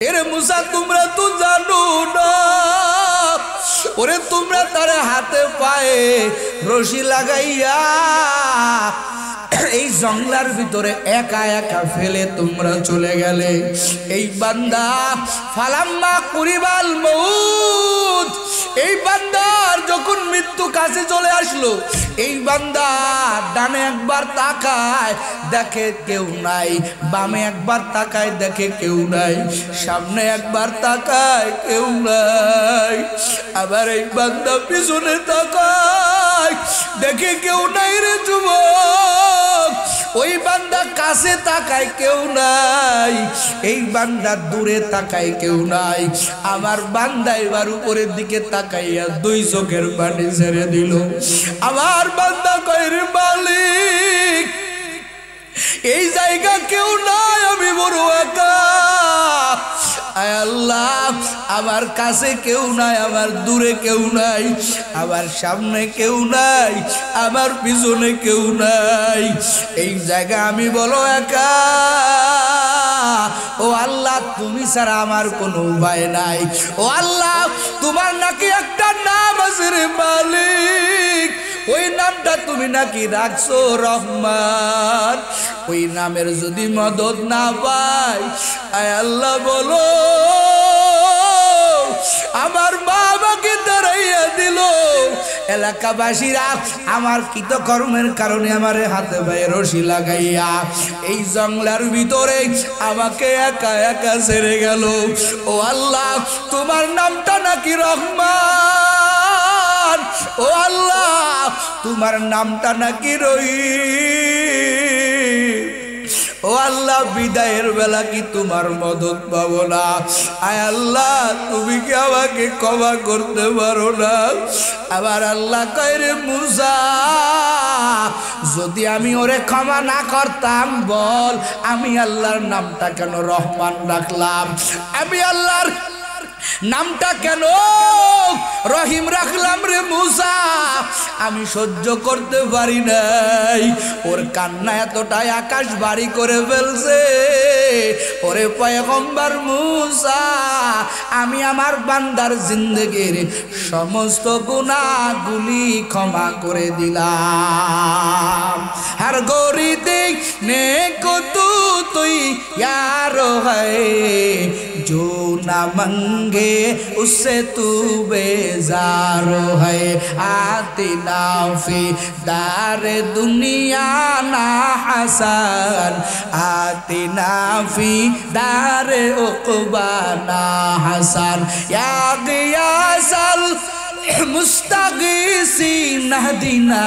এরে মুসা তোমরা তো জানো না, ওরে তোমরা তার হাতে পায়ে রশি লাগাইয়া এই জঙ্গলার ভিতরে একা একা ফেলে তোমরা চলে গেলে। এই বান্দা ফালাম্মা কুরিবাল মউত, এই বান্দার যখন মৃত্যু কাছে চলে আসলো, এই বান্দা ডানে একবার তাকায় দেখে কেউ নাই, বামে একবার তাকায় দেখে কেউ নাই, সামনে একবার তাকায় কেউ নাই, আবার এই বান্দা পিছনে তাকায় দেখে কেউ নাই রে যুবক। ওই বান্দা কাছে তাকায় কেউ নাই, এই বান্দা দূরে তাকায় কেউ নাই। আমার বান্দা এবার উপরের দিকে তাকাইয়া দুই চোখের পানি ছেড়ে দিল। আমার বান্দা কয় রে মালিক, এই জায়গা কেউ নাই, আমি বড় একা। আয় আল্লাহ, আমার কাছে কেউ নাই, আমার দূরে কেউ নাই, আমার সামনে কেউ নাই, আমার পিছনে কেউ নাই, এই জায়গা আমি বলো একা। ও আল্লাহ, তুমি ছাড়া আমার কোনো উপায় নাই। ও আল্লাহ, তোমার নাকি একটা নাম আছে রে মালিক, ওই নামটা তুমি নাকি রাখছো রহমান। ওই নামের যদি মদদ না পাই, আয় আল্লাহ বলো, আমার মা আমাকে দাঁড়াইয়া দিল, এলাকাবাসীরা আমার কৃতকর্মের কারণে আমার হাতে পায়ে রশি লাগাইয়া এই জঙ্গলার ভিতরে আমাকে একা একা ছেড়ে গেল। ও আল্লাহ, তোমার নামটা নাকি রহমান। ও আল্লাহ, তোমার নামটা নাকি রহিম। ও আল্লাহ, বিদায়ের বেলা কি তোমার মদত পাবো না? আয় আল্লাহ, তুমি কি আমাকে ক্ষমা করতে পারো না? আবার আল্লাহ কয় রে মুসা, যদি আমি ওরে ক্ষমা না করতাম, বল আমি আল্লাহর নামটা কেন রহমান রাখলাম, আমি আল্লাহর নামটা কেন রহিম রাখলাম রে মুসা? আমি সহ্য করতে পারি নাই, ওর কান্না এতটাই আকাশ বাড়ি করে ফেলছে। ওরে পয়গম্বর মুসা, আমি আমার বান্দার জিন্দেগির সমস্ত গুনাহগুলি ক্ষমা করে দিলাম। হর গোরি দেখ নে কো তুই यारो है, जो ना मंगे उससे तू बेजारो है। आती नाफी दारे दुनिया ना हसन, आती नाफी दारे उक़बा ना हसन। या गियासल मुस्तागीसी नहदीना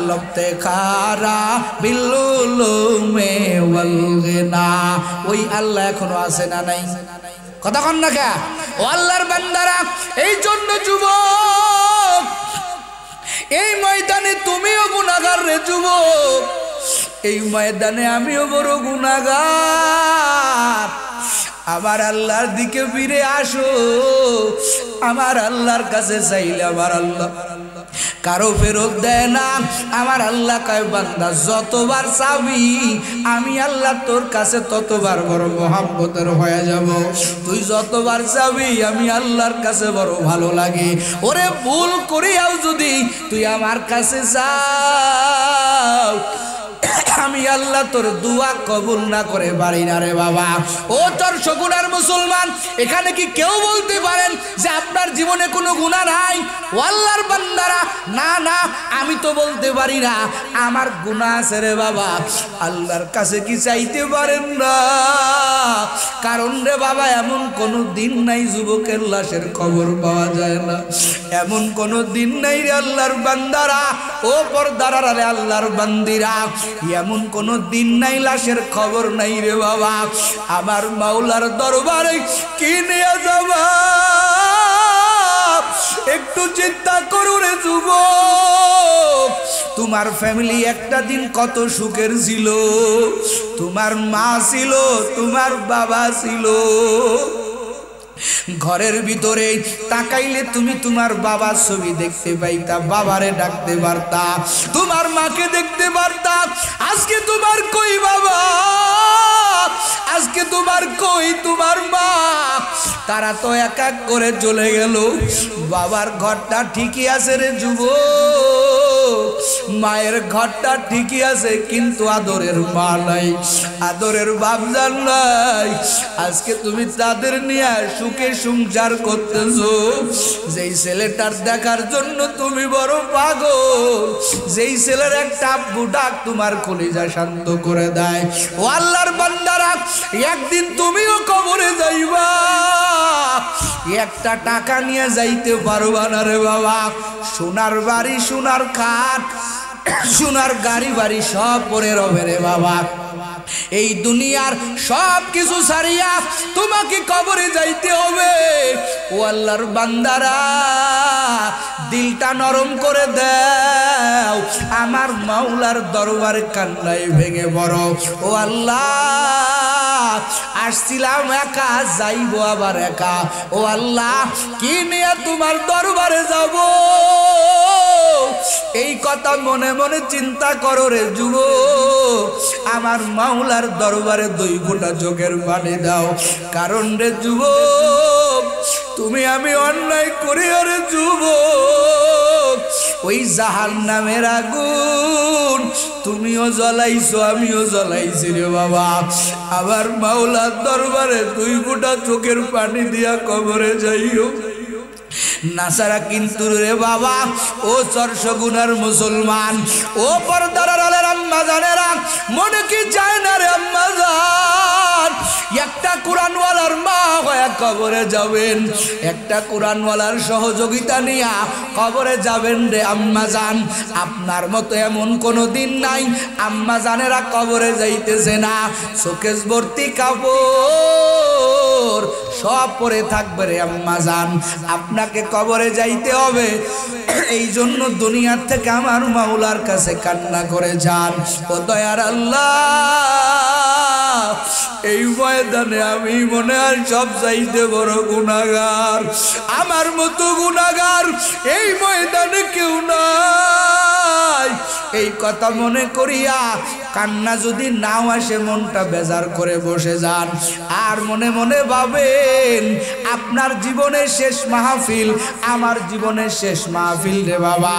लबते खारा बिल्लुलु में वलगना। ওই আল্লাহ এখনো আছে না নাই? কথা কন না কে? ও আল্লাহর বান্দারা, এই জন্য যুবক, এই ময়দানে তুমিও গুনাহগার রে যুবক, এই ময়দানে আমিও বড় গুনাহগার। আমার আল্লাহর দিকে ফিরে আসো, আমার আল্লাহর কাছে চাইলে আমার আল্লাহ কারো ফেরত দেয় না। আমার আল্লাহ কয় বান্দা, যতবার চাবি আমি আল্লাহ তোর কাছে ততবার বড় মহব্বতের হয়ে যাব। তুই যতবার চাবি আমি আল্লাহর কাছে বড় ভালো লাগে। ওরে ভুল করিয়াও যদি তুই আমার কাছে যাও, আমি আল্লাহ তোর দুয়া কবুল না করে পারি না রে বাবা। ও তোর সগুনার মুসলমান, এখানে কি কেউ বলতে পারেন যে আপনার জীবনে কোনো গুনাহ নাই? ও আল্লাহর বান্দারা, না না, আমি তো বলতে পারি না আমার গুনাহ আছে রে বাবা। আল্লাহর কাছে কি চাইতে পারেন না? কারণ রে বাবা, এমন কোনো দিন নাই যুবকের লাশের খবর পাওয়া যায় না, এমন কোনো দিন নাই রে আল্লাহর বান্দারা, ও পর্দার আড়ালে আল্লাহর বান্দিরা, এমন কোন দিন নাই লাশের খবর নাই রে বাবা। আমার মাওলার দরবারে কি নিয়ে যাবা? একটু চিন্তা করো রে যুবক। তোমার ফ্যামিলি একটা দিন কত সুখের ছিল, তোমার মা ছিল, তোমার বাবা ছিল, ঘরের ভিতরে তাকাইলে তুমি তোমার বাবার ছবি দেখতে পাইতা, বাবারে ডাকতে পারতা, তোমার মাকে দেখতে পারতা। আজকে তোমার কই বাবা, আজকে তোমার কই তোমার মা? তারা তো এক এক করে চলে গেল। বাবার ঘরটা ঠিকই আছে রে যুবক, মায়ের ঘরটা ঠিকই আছে, কিন্তু আদরের মা নাই, আদরের বাপজান নাই। আজকে তুমি তাদের নিয়ে সুখে সংসার করতেছো। যেই ছেলেটার দেখার জন্য তুমি বড় পাগল, যেই ছেলের একটা আব্বু ডাক তোমার কলিজা শান্ত করে দেয়। ও আল্লাহর বান্দারা, একদিন তুমিও কবরে যাইবা, একটা টাকা নিয়ে যাইতে পারবা না রে বাবা। সোনার বাড়ি, সোনার খাট, সোনার গাড়ি বাড়ি সব পরে রবে রে বাবা। এই দুনিয়ার সব কিছু ছাড়িয়া তোমাকে কবরে যাইতে হবে। ও আল্লাহর বান্দারা, দিলটা নরম করে দাও, আমার মাওলার দরবারে কান্নায় ভেঙে বড়। ও আল্লাহ, আসছিলাম একা, যাইবো আবার একা। ও আল্লাহ, কি নিয়ে তোমার দরবারে যাব? এই কথা মনে মনে চিন্তা করো রে যুবক। আমার মাওলার দরবারে 2 ফোঁটা চোখের পানি দাও। কারণ রে যুবক, তুমি আমি অন্যায় করি রে যুবক, ওই জাহান্নামের আগুন তুমিও জ্বলাইছো, আমিও জ্বলাইছি রে বাবা। আবার মাওলার দরবারে 2 ফোঁটা চোখের পানি দিয়া কবরে যাইও নাসারা। কিন্তু রে বাবা, ও 400 গুণার মুসলমান, ও পর্দার আলের আম্মা জানেরা, মনে কি চায় না রে আম্মা জান? একটা কোরআনওয়ালার মা হয়ে কবরে যাবেন, একটা কোরআনওয়ালার সহযোগিতা নিয়ে কবরে যাবেন রে আম্মা জান। আপনার মতো এমন কোনো দিন নাই আম্মা জানেরা কবরে যাইতেছে না, শোকেস ভর্তি কাপড় সব পরে থাকবে রে আম্মা জান। আপনাকে কবরে যাইতে হবে, এই জন্য দুনিয়ার থেকে আমার মাওলার কাছে কান্না করে যান। ও দয়ার আল্লাহ, এই ময়দানে আমি মনে হয় সব চাইতে বড় গুনাহগার। আমার মতো গুনাহগার এই ময়দানে কেউ নাই। এই কথা মনে করিয়া কান্না যদি নাও আসে, মনটা বেজার করে বসে যান, আর মনে মনে ভাবেন আপনার জীবনের শেষ মাহফিল আমার জীবনের শেষ মাহফিল রে বাবা।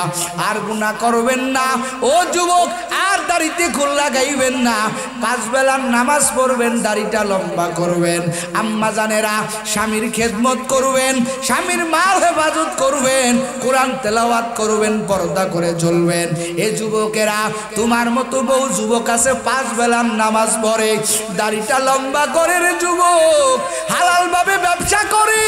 আর গুনাহ করবেন না ও যুবক, আর দাড়িতে খুল লাগাইবেন না, 5 বেলার নামাজ পড়বেন, দাড়িটা লম্বা করবেন। আম্মা জানেরা, স্বামীর খেদমত করবেন, স্বামীর মাল হেফাজত করবেন, কোরআন তেলাওয়াত করবেন, পর্দা করে চলবেন। এ যুবকেরা, তোমার মতো বউ যুবক আছে 5 বেলার নামাজ পড়ে, দাড়িটা লম্বা করে রে যুবক, হালাল ভাবে ব্যবসা করে,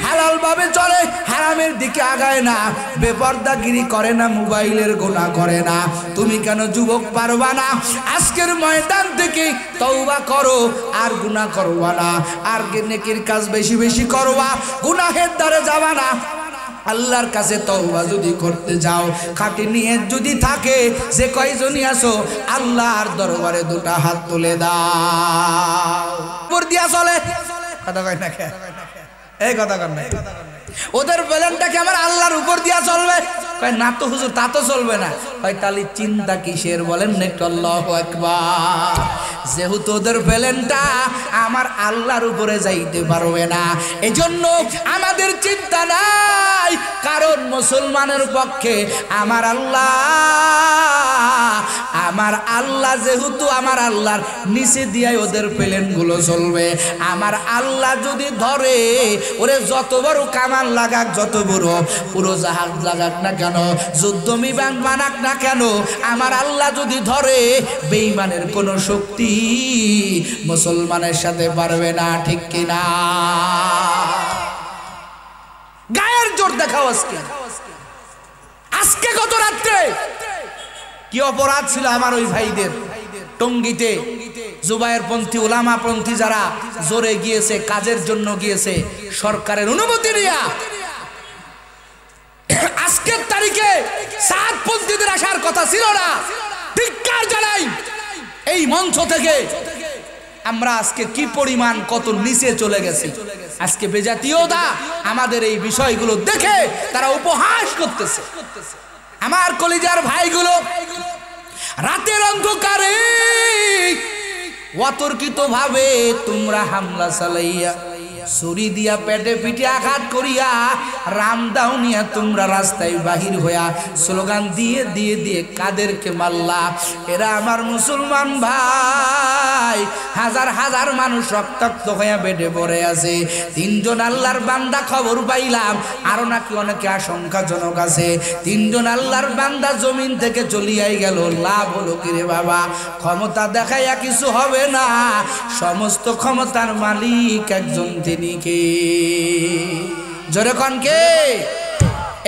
হালাল ভাবে চলে, হারামের দিকে আগায় না, বেপরদাগিরি করে না, মোবাইলের গুনাহ করে না। তুমি কেন যুবক পারবা না? আজকের ময়দান থেকে তওবা করো, আর গুনাহ করবা না, আর নেকির কাজ বেশি বেশি করবা, গুনাহের দ্বারে যাবা না। আল্লাহর কাছে তওবা যদি করতে যাও, খাঁটি নিয়ত যদি থাকে, যে কয়জনই আসো আল্লাহর দরবারে 2টা হাত তুলে দাও। উপর দিয়া চলে কথা কয় না, এই কথা কয় না। ওদের প্ল্যানটা কি আমার আল্লাহর উপর দিয়া চলবে? কয় না তো হুজুর, তা তো চলবে না। কয় তাহলে চিন্তা কিসের বলেন না একটু? আল্লাহু আকবার। যেহেতু ওদের প্ল্যানটা আমার আল্লাহর উপরে যাইতে পারবে না, এজন্য আমাদের চিন্তা নাই। কারণ মুসলমানের পক্ষে আমার আল্লাহ যেহেতু আমার আল্লাহর নিচে দিয়াই ওদের প্লেনগুলো চলবে। আমার আল্লাহ যদি ধরে, ওরে যত বড় কামান লাগাক, যত বড় পুরো জাহাজ লাগাক না কেন, যুদ্ধ বিমান বানাক না কেন, আমার আল্লাহ যদি ধরে, বেঈমানের কোনো শক্তি মুসলমানের সাথে পারবে না। ঠিক কিনা? গায়ের জোর দেখাও। আজকে গত রাত্রে কি অপরাধ ছিল আমার ওই ভাইদের? টঙ্গীতে জুবায়ের পন্থী, ওলামা পন্থী যারা জোরে গিয়েছে, কাজের জন্য গিয়েছে, সরকারের অনুমতি নিয়া, আজকের তারিখে সাতপন্থীদের আসার কথা ছিল না। ধিক্কার জানাই এই মঞ্চ থেকে। আমরা আজকে কি পরিমাণ কত নিচে চলে গেছি। আজকে বেজাতীয়তা আমাদের এই বিষয়গুলো দেখে তারা উপহাস করতেছে। আমার কলিজার ভাইগুলো রাতের অন্ধকারে অতর্কিত ভাবে তোমরা হামলা চালাইয়া ছুরি দিয়া পেটে পিঠে আঘাত করিয়া রামদাও নিয়া তোমরা রাস্তায় বাহির হইয়া স্লোগান দিয়ে দিয়ে দিয়ে কাদেরকে মারলা? এরা আমার মুসলমান ভাই, হাজার হাজার মানুষ রক্তাক্ত হইয়া বেডে পড়ে আছে। তিনজন আল্লাহর বান্দা খবর পাইলাম, আরো নাকি অনেকে আশঙ্কাজনক আছে। তিনজন আল্লাহর বান্দা জমিন থেকে চলিয়াই গেল। লাভ হলো কি রে বাবা? ক্ষমতা দেখাইয়া কিছু হবে না, সমস্ত ক্ষমতার মালিক একজন, তিনি কে? জোরে কোন কে?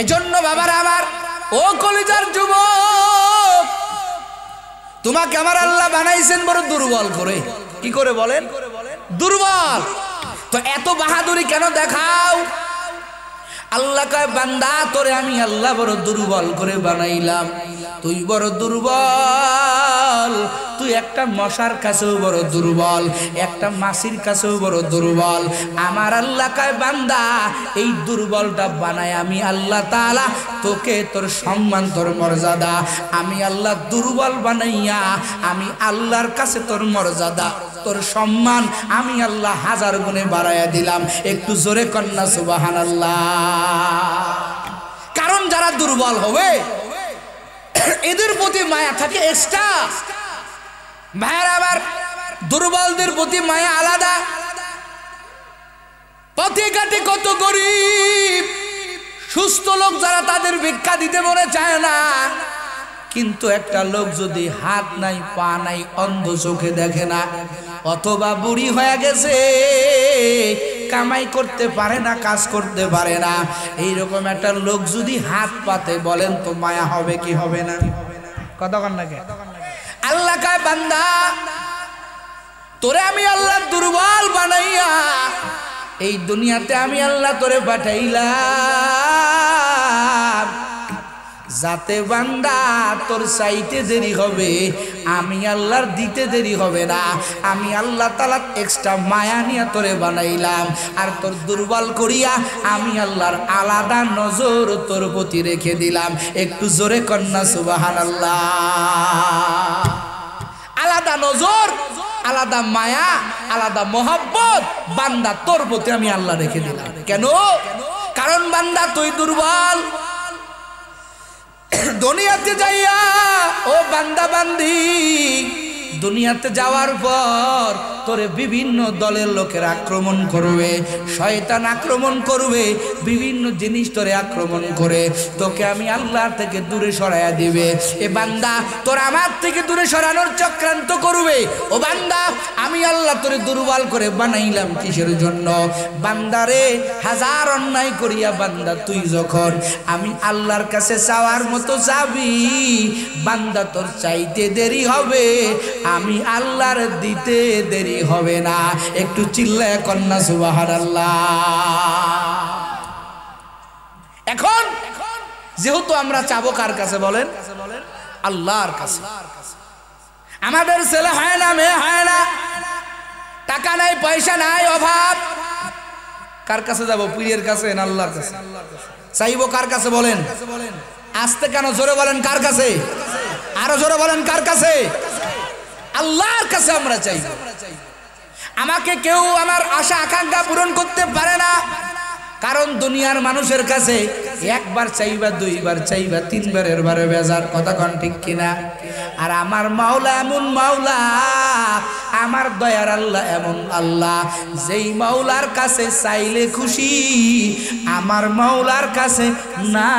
এজন্য বাবারা আমার, ও কলিজার যুবক, তোমাকে আমার আল্লাহ বানাইছেন বড় দুর্বল করে। কি করে বলেন? দুর্বল। তো এত বাহাদুরি কেন দেখাও? আল্লাহ কয়, বান্দা তোরে আমি আল্লাহ বড় দুর্বল করে বানাইলাম। তুই বড় দুর্বল, তুই একটা মশার কাছেও বড় দুর্বল, একটা মাছির কাছেও বড় দুর্বল। আমার আল্লাহ কয়, বান্দা এই দুর্বলটা বানায় আমি আল্লাহ তাআলা তোকে, তোর সম্মান, তোর মর্যাদা আমি আল্লাহ দুর্বল বানাইয়া আমি আল্লাহর কাছে তোর মর্যাদা, তোর সম্মান আমি আল্লাহ হাজার গুণে বাড়াইয়া দিলাম। একটু জোরে কন্যা সুবহানাল্লাহ। কারণ যারা দুর্বল হবে এদের প্রতি মায়া থাকে এক্সট্রা। ভাইয়ের আবার, দুর্বলদের প্রতি মায়া আলাদা। পথে ঘাটে কত গরিব সুস্থ লোক যারা, তাদের ভিক্ষা দিতে মনে চায় না, কিন্তু একটা লোক যদি হাত নাই, পা নাই, অন্ধ চোখে দেখে না, অথবা বুড়ি হয়ে গেছে, কামাই করতে পারে না, কাজ করতে পারে না, এইরকম একটা লোক যদি হাত পাতে, বলেন তো মায়া হবে কি হবে না? কতক্ষণ লাগে? আল্লাহ কয়, বান্দা তোরে আমি আল্লাহ দুর্বল বানাইয়া এই দুনিয়াতে আমি আল্লাহ তোরে পাঠাইলাম, যাতে বান্দা তোর চাইতে দেরি হবে, আমি আল্লাহর দিতে দেরি হবে না। আমি আল্লাহ তাআলা এক্সট্রা মায়া নিয়ে তোরে বানাইলাম, আর তোর দুর্বল করিয়া আমি আল্লাহর আলাদা নজর তোর প্রতি রেখে দিলাম। একটু জোরে কন্যা সুবহানাল্লাহ। আলাদা নজর, আলাদা মায়া, আলাদা মহব্বত বান্দা তোর প্রতি আমি আল্লাহ রেখে দিলাম। কেন? কারণ বান্দা তুই দুর্বল। দুনিয়াতে যাইয়া ও বান্দা বান্দি, দুনিয়াতে যাওয়ার পর তোরে বিভিন্ন দলের লোকের আক্রমণ করবে, শয়তান আক্রমণ করবে, বিভিন্ন জিনিস তোরে আক্রমণ করে তোকে আমি আল্লাহ থেকে দূরে সরাইয়া দিবে। এ বান্দা তোর আমার থেকে দূরে সরানোর চক্রান্ত করবে। ও বান্দা, আমি আল্লাহ তোরে দুর্বল করে বানাইলাম কিসের জন্য? বান্দারে হাজার অন্যায় করিয়া বান্দা তুই যখন আমি আল্লাহর কাছে চাওয়ার মতো যাবি, বান্দা তোর চাইতে দেরি হবে, আমি আল্লাহর দিতে দেরি হবে না। একটু চিল্লায় কন্যা সুবহানাল্লাহ। এখন যেহেতু আমরা চাবো কার কাছে বলেন? আল্লাহর কাছে। আমাদের ছেলে হয় না, মেয়ে হয় না, টাকা নাই, পয়সা নাই, অভাব, কার কাছে যাব? পীরের কাছে না আল্লাহর কাছে? চাইবো কার কাছে বলেন? আস্তে কেন? জোরে বলেন কার কাছে? আরো জোরে বলেন কার কাছে? আল্লাহর কাছে আমরা চাই। আমাকে কেউ আমার আশা আকাঙ্ক্ষা পূরণ করতে পারে না, কারণ দুনিয়ার মানুষের কাছে একবার চাইবা, দুইবার চাইবা, তিনবারের বারে বেজার। কথা কন ঠিক কিনা? আর আমার মাওলা এমন মাওলা, আমার দয়ার আল্লাহ এমন আল্লাহ, যেই মাওলার কাছে চাইলে খুশি, আমার মাওলার কাছে না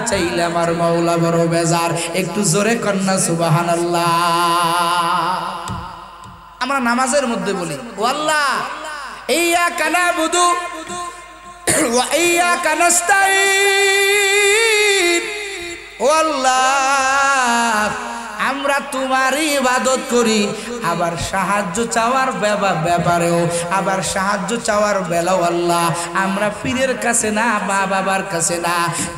চাইলে আমার মাওলা বড় বেজার। একটু জোরে কন্যা সুবহানাল্লাহ। আমরা নামাজের মধ্যে বলি, ও আল্লাহ ইয়্যাকা না'বুদু ওয়া ইয়্যাকা নাস্তাঈন। ও আল্লাহ, আমরা তোমারই ইবাদত করি, আবার সাহায্য চাওয়ার ব্যাপারেও, আবার সাহায্য চাওয়ার বেলাও আল্লাহ আমরা পীরের কাছে না, মা বাবার কাছে না,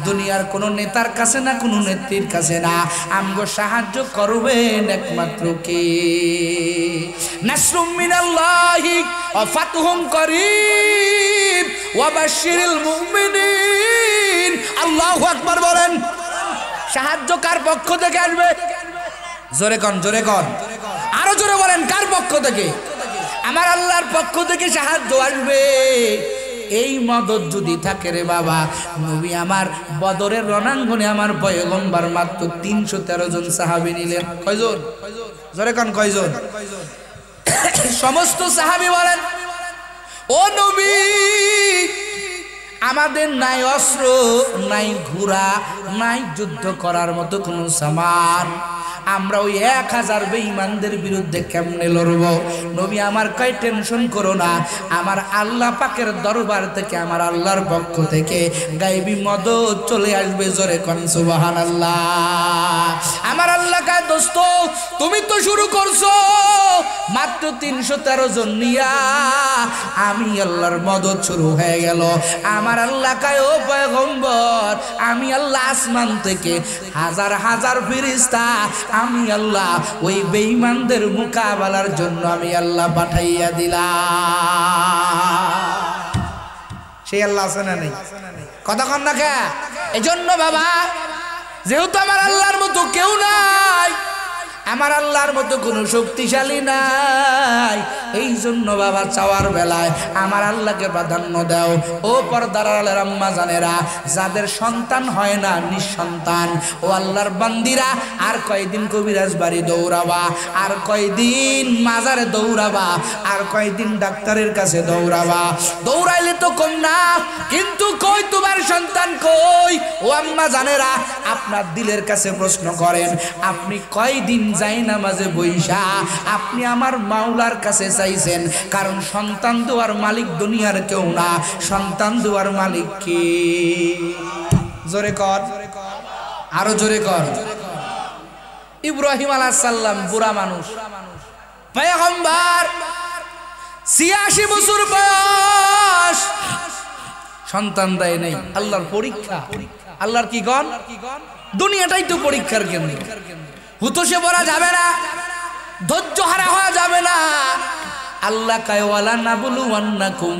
দুনিয়ার কোনো নেতার কাছে না, কোনো নেত্রীর কাছে না, আমগো সাহায্য করবেন একমাত্র কে? নাসরুম মিনাল্লাহি ওয়া ফাতহুম করিব ওয়া বাশশিরিল মুমিনিন। আল্লাহু আকবার বলেন। সাহায্য কার পক্ষ থেকে আসবে? জোরে কন, জোরে কন, আরো জোরে বলেন। বলেন কার পক্ষ থেকে? আমার আল্লাহর পক্ষ থেকে সাহায্য আসবে। এই মদত যদি থাকে রে বাবা, নবী আমার বদরের রণাঙ্গনে আমার পয়গম্বর মাত্র 313 জন সাহাবী নিলেন। কয়জন? জোরে কোন কয়জন? সমস্ত সাহাবী বলেন, ও নবী, আমাদের নাই অস্ত্র, নাই ঘোড়া, নাই যুদ্ধ করার মতো কোনো সামান, আমরা ওই 1000 বেঈমানদের বিরুদ্ধে কেমনে লড়ব? নবী আমার কয় টেনশন করো না, আমার আল্লাহ পাকের দরবার থেকে, আমার আল্লাহর পক্ষ থেকে গায়েবী মদত চলে আসবে। জোরে কোন সুবহানাল্লাহ। আমার আল্লাহ কয়, দোস্ত তুমি তো শুরু করছো মাত্র 313 জন নিয়া, আমি আল্লাহর মদত শুরু হয়ে গেল। আমার আল্লাহ কয়, ও পয়গম্বর, আমি আল্লাহ আসমান থেকে হাজার হাজার ফেরেশতা আমি আল্লাহ ওই বেঈমানদের মোকাবেলার জন্য আমি আল্লাহ পাঠাইয়া দিলাম। সেই আল্লাহ আছে না নেই? কতক্ষণ না কে? এজন্য বাবা, যেহেতু আমার আল্লাহর মতো কেউ নাই, আমার আল্লাহর মতো কোনো শক্তিশালী নাই, এই জন্য বাবা চাওয়ার বেলায় আমার আল্লাহকে প্রাধান্য দাও। ও পর্দার আড়ালের আম্মা জানেরা, যাদের সন্তান হয় না, নিঃসন্তান, ও আল্লাহর বান্দিরা, আর কয়দিন কবিরাজ বাড়ি দৌড়াবা, আর কয়দিন মাজারে দৌড়াবা, আর কয়দিন ডাক্তারের কাছে দৌড়াবা? দৌড়াইলে তো কম না, কিন্তু কই তোমার সন্তান কই? ও আম্মা জানেরা, আপনার দিলের কাছে প্রশ্ন করেন, আপনি কয়দিন যাই নামাজে বইসা আপনি আমার মাওলার কাছে চাইছেন? কারণ সন্তান দেওয়ার মালিক দুনিয়ার কেউ না, সন্তান দেওয়ার মালিক কে? জোরে কর, আরো জোরে কর। ইব্রাহিম আলাইহিস সালাম বুড়া মানুষ, পয়গম্বর, 86 বছর বয়স, সন্তান দেয় নাই। আল্লাহর পরীক্ষা, আল্লাহর কি গণ? দুনিয়াটাই তো পরীক্ষার কেন্দ্র। হুতোষে পড়া যাবে না, ধৈর্য হারা হওয়া যাবে না। আল্লাহ কায়, ওয়ালা নাবলুওয়ান্নাকুম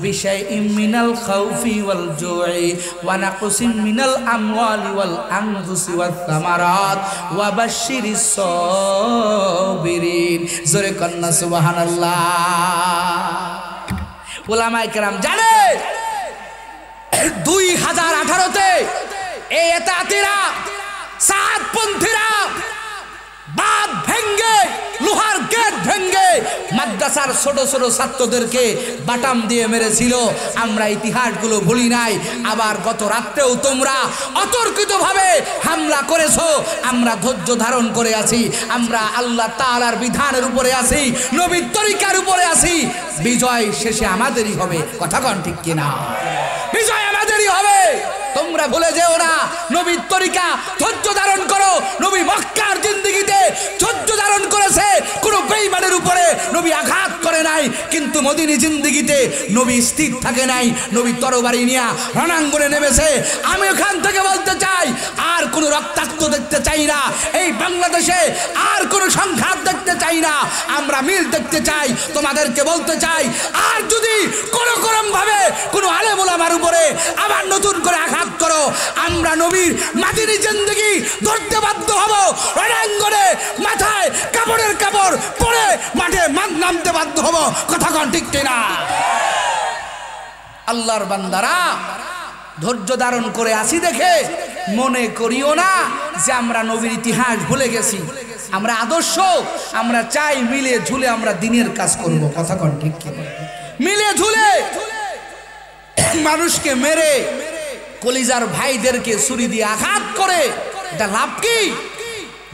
বিশাইইম মিনাল খাউফি ওয়াল জুই ওয়া নাকসিম মিনাল আমওয়ালি ওয়াল আনফুসি ওয়াস সামারাত ওয়া বাশশিরিস সাবিরিন। জোরে কন্না সুবহানাল্লাহ। উলামায়ে কেরাম জানে 2018-তে এই এতাতিরা, সাতপন্থীরা বাঁধ ভেঙ্গে, লোহার গেট ভেঙ্গে মাদ্রাসার ছোট ছোট ছাত্রদেরকে বাটাম দিয়ে মেরেছিল। আমরা ইতিহাসগুলো ভুলি নাই। আবার গত রাত্রেও তোমরা অতর্কিতভাবে হামলা করেছো, আমরা ধৈর্য ধারণ করে আছি, আমরা আল্লাহ তাআলার বিধানের উপরে আছি, নবীর তরিকার উপরে আছি। বিজয় শেষে আমাদেরই হবে। কথা কন ঠিক কিনা? বিজয় আমাদেরই হবে। তোমরা ভুলে যেও না, নবীর তরিকা, ধৈর্য ধারণ করো। নবী মক্কার জিন্দেগিতে ধৈর্য ধারণ করেছে, কোনো বেঈমানের উপরে নবী আঘাত করে নাই। কিন্তু মদিনী জিন্দেগিতে নবী স্থির থাকে নাই, নবী তরবারি নিয়ে রণাঙ্গনে নেমেছে। আমি ওখান থেকে বলতে চাই, আর কোনো রক্তাক্ত দেখতে চাই না এই বাংলাদেশে, আর কোনো সংঘাত দেখতে চাই না, আমরা মিল দেখতে চাই। তোমাদেরকে বলতে চাই, আর যদি কোনো ভাবে কোনো আলেম ওলামার উপরে আবার নতুন করে আঘাত করো, আমরা নবীর মাদিনী জিন্দেগি ধরতে বাধ্য হব। রণাঙ্গনে মাথায় কাপড়ের কাপড় পরে মাঠে নামতে বাধ্য হব। কথা কন ঠিক কিনা? আল্লাহর বান্দারা, ধৈর্য ধারণ করে আসি দেখে মনে করিও না যে আমরা নবীর ইতিহাস ভুলে গেছি। আমরা আদর্শ, আমরা চাই মিলে ঝুলে আমরা দিনের কাজ করব। কথা কন ঠিক কিনা? মিলে ঝুলে মানুষকে মেরে, কলিজার ভাইদেরকে ছুরি দিয়ে আঘাত করে, এটা লাভ কি?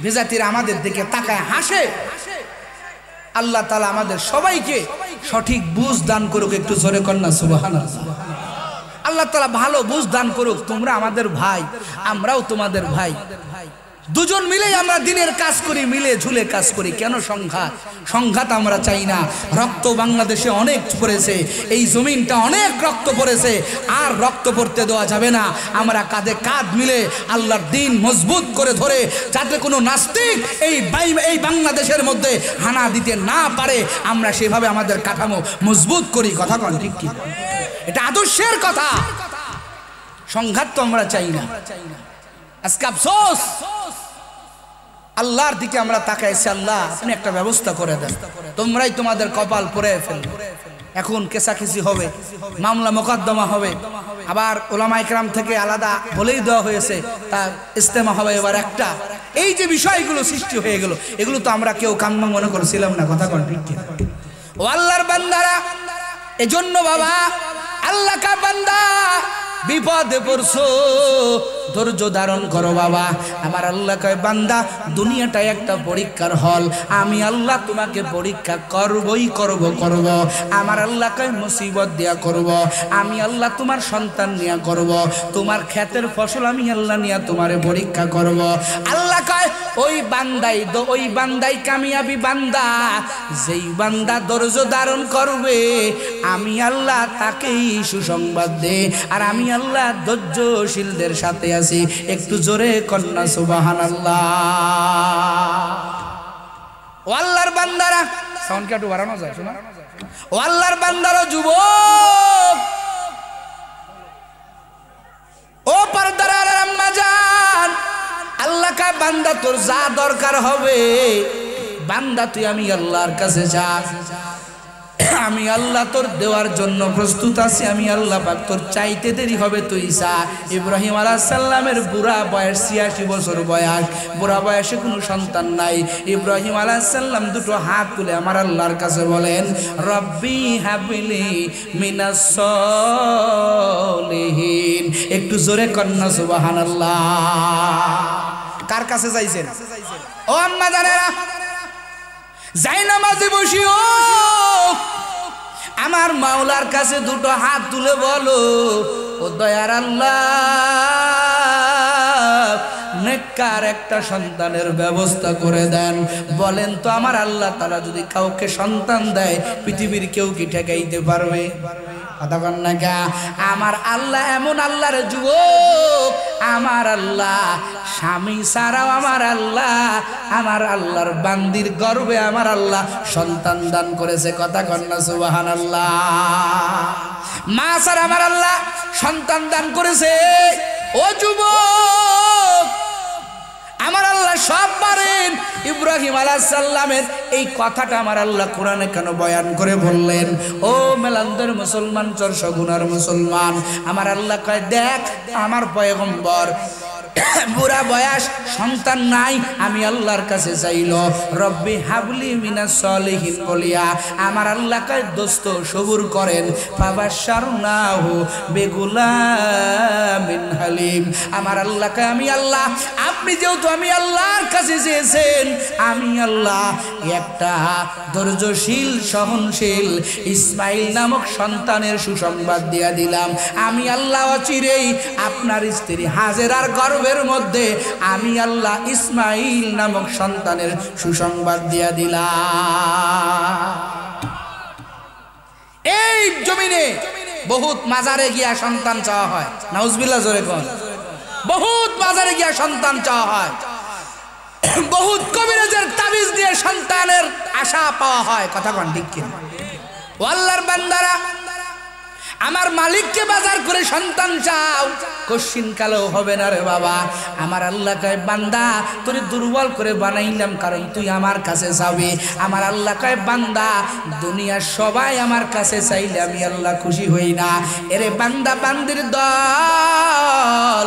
বেজাতিরা আমাদের দিকে তাকায় হাসে। আল্লাহ তাআলা আমাদের সবাইকে সঠিক বুঝ দান করুক। একটু জোরে কন্যা সুবহানাল্লাহ। আল্লাহ তাআলা ভালো বুঝ দান করুক। তোমরা আমাদের ভাই, আমরাও তোমাদের ভাই। দুজন মিলেই আমরা দিনের কাজ করি, মিলে ঝুলে কাজ করি। কেন সংঘাত? সংঘাত আমরা চাই না। রক্ত বাংলাদেশে অনেক পড়েছে, এই জমিনটা অনেক রক্ত পড়েছে, আর রক্ত পড়তে দেওয়া যাবে না। আমরা কাঁধে কাঁধ মিলে আল্লাহর দ্বীন মজবুত করে ধরে, যাতে কোনো নাস্তিক এই বাংলাদেশের মধ্যে হানা দিতে না পারে, আমরা সেভাবে আমাদের কাঠামো মজবুত করি। কথা কন ঠিক কি? এটা আদর্শের কথা। সংঘাত তো আমরা চাই না। আজকে আফসোস, আল্লাহর দিকে আমরা তাকাইছি, আল্লাহ আপনি একটা ব্যবস্থা করে দেন, তোমরাই তোমাদের কপাল পরে ফেলবে। এখন কেসাকেসি হবে, মামলা মোকদ্দমা হবে, আবার ওলামায়ে কেরাম থেকে আলাদা বলেই দেওয়া হয়েছে, তার ইজতেমা হবে এবার একটা। এই যে বিষয়গুলো সৃষ্টি হয়ে গেল, এগুলো তো আমরা কেউ কাম্য মনে করছিলাম না, কথা কোন ঠিক কিনা? ও আল্লাহর বান্দারা, এজন্য বাবা আল্লাহ কা বান্দা বিপদে পড়ছো, ধৈর্য ধারণ করো বাবা। আমার আল্লাহ কয় বান্দা দুনিয়াটা একটা পরীক্ষার হল, আমি আল্লাহ তোমাকে পরীক্ষা করবই করব। আমার আল্লাহ কয় মুসিবত দিয়া করব, আমি আল্লাহ তোমার সন্তান নিয়া করব, তোমার ক্ষেতের ফসল আমি আল্লাহ নিয়া তোমারে পরীক্ষা করব। আল্লাহ কয় ওই বান্দাই কামিয়াবি বান্দা, যেই বান্দা ধৈর্য ধারণ করবে আমি আল্লাহ তাকেই সুসংবাদ দে। আর আমি আল্লাহ ধৈর্যশীলদের সাথে আছি। একটু জোরে কন্যা সুবহানাল্লাহ। ও আল্লাহর বান্দারা, সাউন্ড কি একটু বাড়ানো যায় শোনা? ও আল্লাহর বান্দারা, যুবক, ও পর্দার আড়ার আম্মা জান, আল্লাহ কা বান্দা তোর যা দরকার হবে বান্দা তুই আমি আল্লাহর কাছে যা, আমি আল্লাহ তোর দেওয়ার জন্য প্রস্তুত আছি। আমি আল্লাহ পাক তোর চাইতে দেরি হবে তুই চা। ইব্রাহিম আলাইহিস সালামের বুড়া বয়স 86 বছর বয়স, বুড়া বয়সে কোনো সন্তান নাই। ইব্রাহিম আলাইহিস সালাম দুটো হাত তুলে আমার আল্লাহর কাছে বলেন, রব্বি হাবলি মিনাস সলিহিন। একটু জোরে কন্যা সুবহানাল্লাহ। কার কাছে চাইছেন? ও আম্মা জানেরা, যাই নামাজে বসিও, আমার মাওলার কাছে দুটো হাত তুলে বলো, ও দয়ার আল্লাহ নেককার একটা সন্তানের ব্যবস্থা করে দেন। বলেন তো আমার আল্লাহ তাআলা যদি কাউকে সন্তান দেয় পৃথিবীর কেউ কি ঠেকাইতে পারবে? আমার আল্লাহ এমন আল্লাহর যুবক, আমার আল্লাহ স্বামী ছাড়াও আমার আল্লাহর বান্দির গর্ভে আমার আল্লাহ সন্তান দান করেছে। কথা কন্যা সুবহানাল্লাহ। মা ছাড়া আমার আল্লাহ সন্তান দান করেছে। ও যুবক, আমার আল্লাহ সব পারেন। ইব্রাহিম আলাইহিস সালামের এই কথাটা আমার আল্লাহ কোরআনে কেন বয়ান করে বললেন? ও মেলান্দের মুসলমান, চরসগুনার মুসলমান, আমার আল্লাহ কয় দেখ আমার পয়গম্বর বুড়া বয়স, সন্তান নাই, আমি আল্লাহর কাছে চাইল রব্বি হাবলি মিনাস সলিহিন বলিয়া। আমার আল্লাহ কয় দোস্ত সবুর করেন, ফাবাশশারনাহু বিগুলামিন হালিম। আমার আল্লাহ কয় আমি আল্লাহ, আপনি যেহেতু আমি আল্লাহর কাছে চেয়েছেন, আমি আল্লাহ একটা ধৈর্যশীল সহনশীল ইসমাইল নামক সন্তানের সুসংবাদ দিয়া দিলাম। আমি আল্লাহ অচিরেই আপনার স্ত্রী হাজেরার গর্ভের মধ্যে আমি আল্লাহ ইসমাইল নামক সন্তানের সুসংবাদ দিয়া দিলাম। এই জমিনে বহুত মাজারে গিয়া সন্তান চাওয়া হয়, নাউজুবিল্লাহ জোরে কোন। বহুত মাজারে গিয়া সন্তান চাওয়া হয়, বহুত কবিরাজের তাবিজ দিয়ে সন্তানের আশা পাওয়া হয়। কথা কোন ঠিক কিনা? ও আল্লাহর বান্দারা, আমার মালিককে বাজার করে সন্তান চাও, কোশ্চিন কালেও হবে না রে বাবা। আমার আল্লাহ কয় বান্দা তোরে দুর্বল করে বানাইলাম কারণ তুই আমার কাছে যাবি। আমার আল্লাহ কয় বান্দা দুনিয়ার সবাই আমার কাছে চাইলে আমি আল্লাহ খুশি হই না। এরে বান্দা বান্দির দল,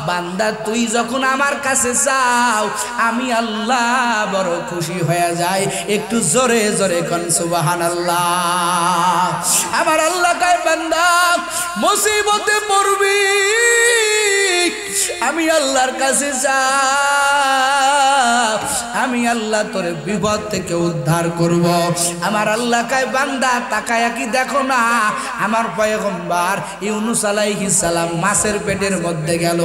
বান্দা তুই যখন আমার কাছে যাও আমি আল্লাহ বড় খুশি হয়ে যায়। একটু জোরে জোরে কোন সুবহানাল্লাহ। আমার আল্লাহ কয় বান্দা মুসিবতে পড়বি, আমি আল্লাহর কাছে যাও, আমি আল্লাহ তোরে বিপদ থেকে উদ্ধার করব। আমার আল্লাহ কয় বান্দা তাকায়া কি দেখো না, আমার পয়গম্বর ইউনূস আলাইহিস সালাম মাছের পেটের মধ্যে গেল।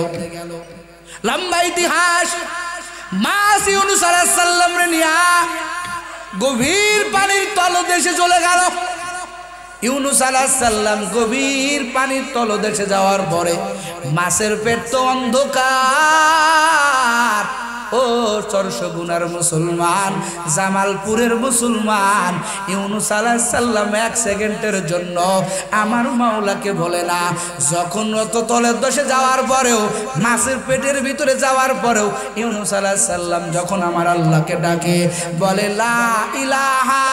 লম্বা ইতিহাস। মাছ ইউনূস আলাইহিস সালাম রে নিয়া গভীর পানির তলদেশে চলে গেল। ইউনূস আলাইহিস সালাম গভীর পানির তলদেশে যাওয়ার পরে মাছের পেট তো অন্ধকার, ও চরশগুনার মুসলমান, জামালপুরের মুসলমান, ইউনূস আলাইহিস সালাম এক সেকেন্ডের জন্য আমার মাওলাকে বলে না। যখন অত তলের দশে যাওয়ার পরেও, মাছের পেটের ভিতরে যাওয়ার পরেও ইউনূস আলাইহিস সালাম যখন আমার আল্লাহকে ডাকে, বলে লা ইলাহা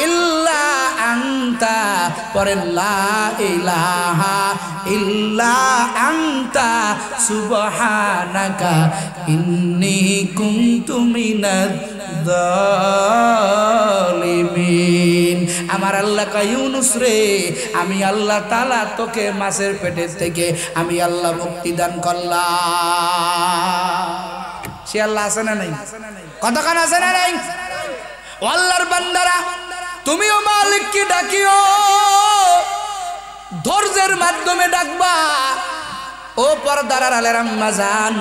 ইল্লা আনতা, পরে লা ইলাহা ইল্লা আনতা সুবহানাকা ইন্নী কুনতু মিনাজ জালিমিন। আমার আল্লাহ কয়, ইউনূস রে, আমি আল্লাহ তাআলা তোকে মাছের পেটের থেকে আমি আল্লাহ মুক্তি দান করলাম। সে আল্লাহ আছে না নাই? কতক্ষণ আছে না নাই? ও আল্লাহর বান্দারা, তুমিও মালিককে ডাকিও, ধৈর্যের মাধ্যমে ডাকবা। ও পর্দার আড়ালের আম্মা জান,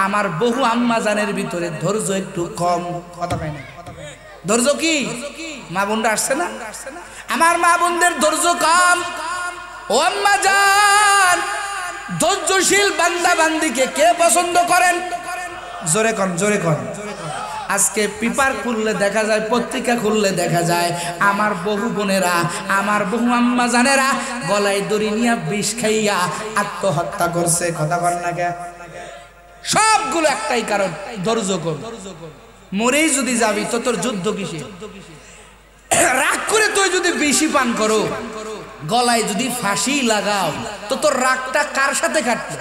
আমার বহু আম্মা জানের ভিতরে ধৈর্য একটু কম। কথা পাই না, ধৈর্য কি? মা বোনরা আসছে না? আমার মা বোনদের ধৈর্য কম। ও আম্মা জান, ধৈর্যশীল বান্দা বান্দিকে কে পছন্দ করেন? জোরে কন, জোরে কন। আজকে পেপার খুললে দেখা যায়, পত্রিকা খুললে দেখা যায়, আমার বহু বোনেরা, আমার বহু আম্মা জানেরা গলায় দড়ি নিয়ে বিষ খাইয়া আত্মহত্যা করছে। কথা বল না কে? সবগুলো একটাই কারণ, ধৈর্য কম। মরেই যদি যাবি তো তোর যুদ্ধ কিসে? রাগ করে তুই যদি বেশি পান করো, গলায় যদি ফাঁসি লাগাও, তো তোর রাগটা কার সাথে কাটবে?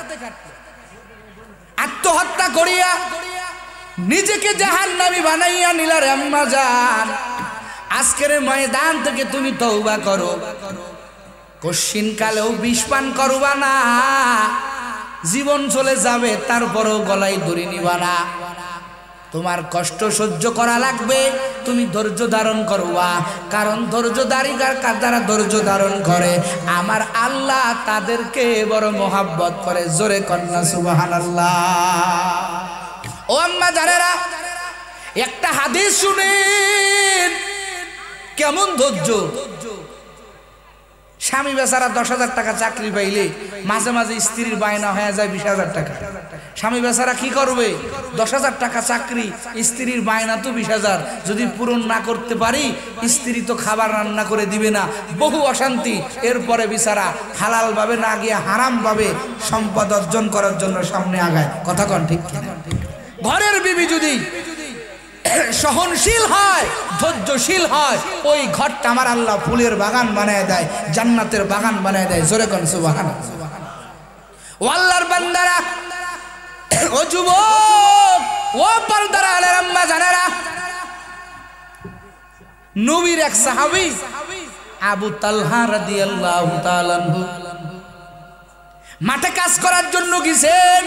আত্মহত্যা করিয়া নিজেকে জাহান্নামী বানাইয়া নিলা রে আম্মা জান। আজকের ময়দান থেকে তুমি তওবা করো, কশিন কালেও বিষ পান করবা না। জীবন চলে যাবে, তারপরেও গলায় দড়ি নিবা না। তোমার কষ্ট সহ্য করা লাগবে, তুমি ধৈর্য ধারণ করবা। কারণ ধৈর্যধারীকার যারা ধৈর্য ধারণ করে, আমার আল্লাহ তাদেরকে বড় মোহাব্বত করে। জোরে কন্যা সুবহানাল্লাহ। ও আম্মা জানেরা, একটা হাদিস শুনেন, কেমন ধৈর্য। স্বামী বেচারা 10,000 টাকা চাকরি পাইলে মাঝে মাঝে স্ত্রীর বায়না হয়ে যায় 20,000 টাকা। স্বামী বেচারা কি করবে? 10,000 টাকা চাকরি, স্ত্রীর বায়না তো 20,000। যদি পূরণ না করতে পারি, স্ত্রী তো খাবার রান্না করে দিবে না, বহু অশান্তি। এরপরে বেচারা হালাল ভাবে না গিয়ে হারাম ভাবে সম্পদ অর্জন করার জন্য সামনে আগায়। কথা কন ঠিক কিনা? ঘরের বিবি যদি সহনশীল হয়, ধৈর্যশীল হয়, ওই ঘরটা আমার আল্লাহ ফুলের বাগান বানায় দেয়, জান্নাতের বাগান বানায় দেয়। জোরে কোন সুবহানাল্লাহ। ও আল্লাহর বান্দারা, ও যুবক, ও পর্দার আলের আম্মা জানেরা, নবীর এক সাহাবী আবু তালহা রাদিয়াল্লাহু তাআলা আনহু মাঠে কাজ করার জন্য গেছেন।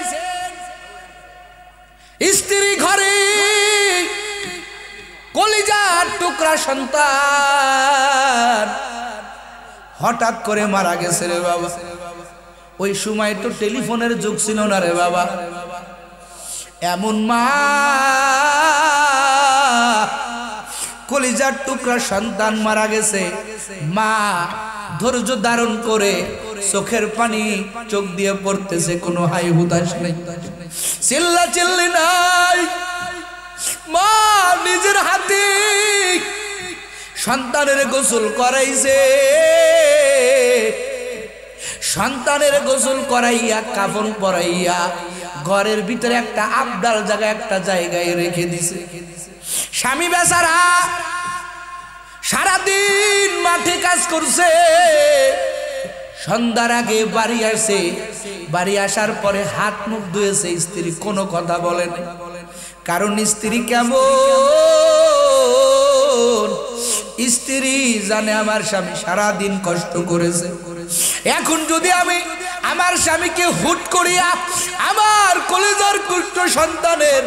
স্ত্রী ঘরে, কলিজার টুকরা সন্তান হঠাৎ করে মারা গেছে রে বাবা। ওই সময় তো টেলিফোনের যুগ ছিল না রে বাবা। এমন মা, কলিজার টুকরা সন্তান মারা গেছে, মা ধৈর্য ধারণ করে চোখের পানি চোখ দিয়ে পড়তেছে, কোনো হাই হুতাশ নেই, চিল্লা চিল্লি নাই। মা নিজের হাতে সন্তানের গোসল করাইছে, সন্তানের গোসল করাইয়া কাফন পরাইয়া ঘরের ভিতরে একটা আবদাল জায়গায় একটা জায়গায় রেখে দিছে। স্বামী বেচারা সারাদিন মাঠে কাজ করছে, সন্ধ্যার আগে বাড়ি আসে, বাড়ি আসার পরে হাত মুখ ধুয়েছে, স্ত্রী কোনো কথা বলেনি। কারণ স্ত্রী কেমন, স্ত্রী জানে আমার স্বামী সারাদিন কষ্ট করেছে। এখন যদি আমি আমার স্বামীকে হুট করিয়া আমার কলেজার কুষ্ঠ সন্তানের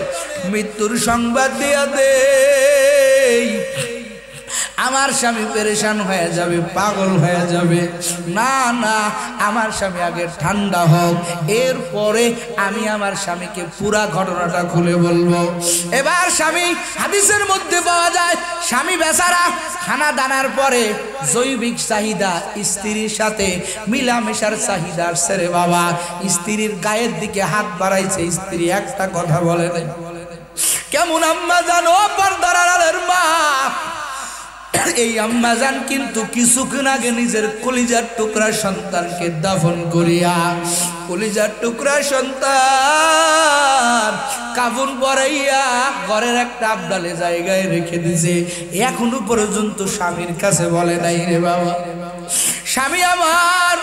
মৃত্যুর সংবাদ দিয়া দেই, আমার স্বামী পেরেশান হয়ে যাবে, পাগল হয়ে যাবে। না না, আমার স্বামী আগে ঠান্ডা হোক, এরপরে আমি আমার স্বামীকে পুরা ঘটনাটা খুলে বলবো। এবার স্বামী, হাদিসের মধ্যে পাওয়া যায়, স্বামী বেচারা খানা দানার পরে জৈবিক চাহিদা, স্ত্রীর সাথে মিলামেশার চাহিদা আসছে রে বাবা। স্ত্রীর গায়ের দিকে হাত বাড়াইছে, স্ত্রী একটা কথা বলে নাই। কেমন আম্মা জান, ও পর্দার আড়ালের মা, এই আম্মা জান কিন্তু কিছুক্ষণ আগে নিজের কলিজার টুকরা সন্তানকে দাফন করিয়া, কলিজার টুকরা সন্তান কাফন পরাইয়া ঘরের একটা আবদালে জায়গায় রেখে দিছে। এখনো পর্যন্ত স্বামীর কাছে বলে নাই রে বাবা, স্বামী আমার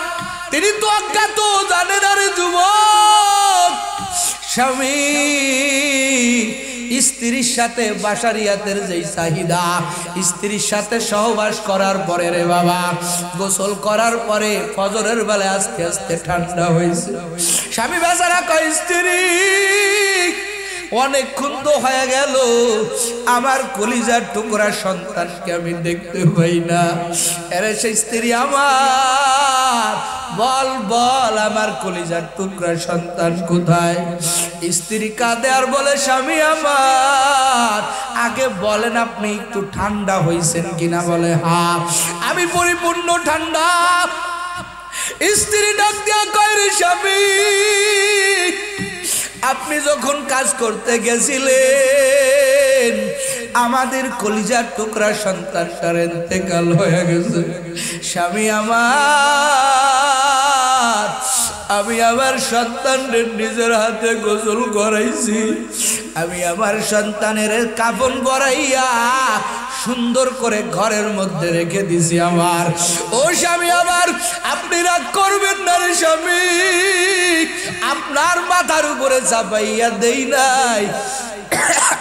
তিনি তো অজ্ঞাত, জানে না রে যুবক। স্বামী স্ত্রীর সাথে বাসারিয়াতের যেই চাহিদা, স্ত্রীর সাথে সহবাস করার পরে রে বাবা, গোসল করার পরে ফজরের বেলায় আস্তে আস্তে ঠান্ডা হয়েছে। স্বামী বেচারা কয়, স্ত্রী অনেকক্ষণ তো হয়ে গেল, আমার কলিজার টুকরা সন্তানকে আমি দেখতে পাই না। এরে সেই স্ত্রী আমার, বল বল আমার কলিজার টুকরা সন্তান কোথায়? স্ত্রী কাঁদে আর বলে, স্বামী আমার আগে বলেন আপনি একটু ঠান্ডা হয়েছেন কিনা? বলে, হ্যাঁ আমি পরিপূর্ণ ঠান্ডা। স্ত্রী ডাক দিয়া কয়, রে স্বামী আপনি যখন কাজ করতে গেছিলেন আমাদের কলিজার টুকরা সন্তানটার ইন্তেকাল হয়ে গেছে। স্বামী আমার, আমি আমার সন্তানদের নিজের হাতে গোসল করাইছি, আমি আমার সন্তানের কাফন পরাইয়া সুন্দর করে ঘরের মধ্যে রেখে দিছি আমার। ও স্বামী আমার, আপনি রাগ করবেন না রে স্বামী, আপনার মাথার উপরে চাপাইয়া দেই নাই,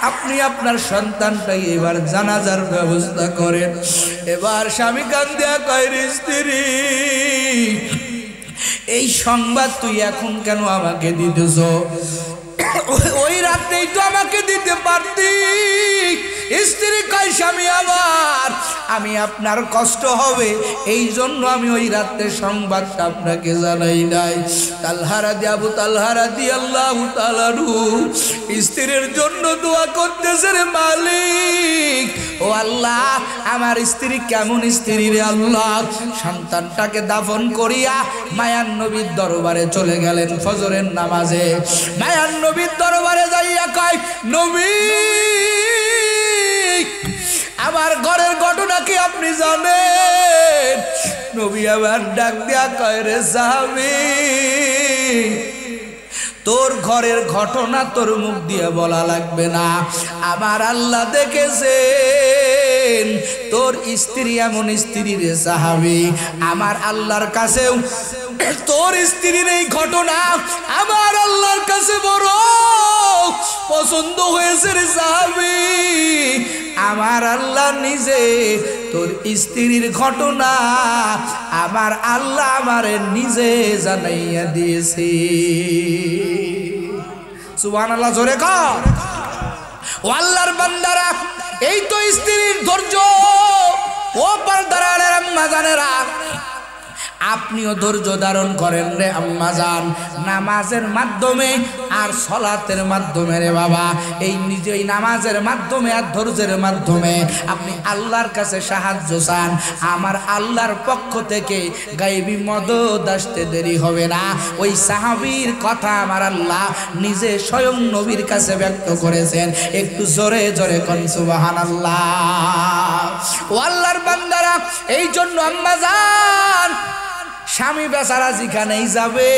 আপনি আপনার সন্তানটাই এবার জানাজার ব্যবস্থা করেন। এবার স্বামী কান্দিয়া কয়, রে স্ত্রী এই সংবাদ তুই এখন কেন আমাকে দিতেছ? ওই রাতেই তো আমাকে দিতে পারতি। স্ত্রী কয়, স্বামী আমার আমি আপনার কষ্ট হবে এই জন্য আমি ওই রাতে সংবাদটা আপনাকে জানাই নাই। তালহা রাদিয়াল্লাহু তালহা রাদিয়াল্লাহু তাআলা স্ত্রীর জন্য দোয়া করতেছে, রে মালিক ও আল্লাহ আমার স্ত্রী কেমন স্ত্রী রে আল্লাহ। সন্তানটাকে দাফন করিয়া মায়ার নবীর দরবারে চলে গেলেন ফজরের নামাজে। মায়ার নবীর দরবারে যাইয়া কয়, নবী আমার ঘরের ঘটনা কি আপনি জানেন? নবী আবার ডাক দিয়া কয়, রে সাহাবী তোর ঘরের ঘটনা তোর মুখ দিয়ে বলা লাগবে না, আমার আল্লাহ দেখেছেন তোর স্ত্রী এমন স্ত্রী রে সাহাবী, আমার আল্লাহর কাছেও তোর স্ত্রীর এই ঘটনা আমার আল্লাহর কাছে বড় পছন্দ হয়েছে রে সাহাবী। আমার আল্লাহ নিজে তোর স্ত্রীর ঘটনা আমার আল্লাহ আমারে নিজে জানাইয়া দিয়েছে। সুবহানাল্লাহ, জোরে কর। ও আল্লাহর বান্দারা, এই তো স্ত্রীর ধৈর্য। ও পর্দার আম্মা জানেরা, আপনিও ধৈর্য ধারণ করেন রে আম্মা জান, নামাজের মাধ্যমে আর সলাতের মাধ্যমে রে বাবা, এই নিজেই নামাজের মাধ্যমে আর ধৈর্যের মাধ্যমে আপনি আল্লাহর কাছে সাহায্য চান। আমার আল্লাহর পক্ষ থেকে গায়বী মদদ আসতে দেরি হবে না। ওই সাহাবীর কথা আমার আল্লাহ নিজে স্বয়ং নবীর কাছে ব্যক্ত করেছেন। একটু জোরে জোরে কোন সুবহানাল্লাহ। ও আল্লাহর বান্দারা, এই জন্য আম্মা জান স্বামী বেচারা যেখানেই যাবে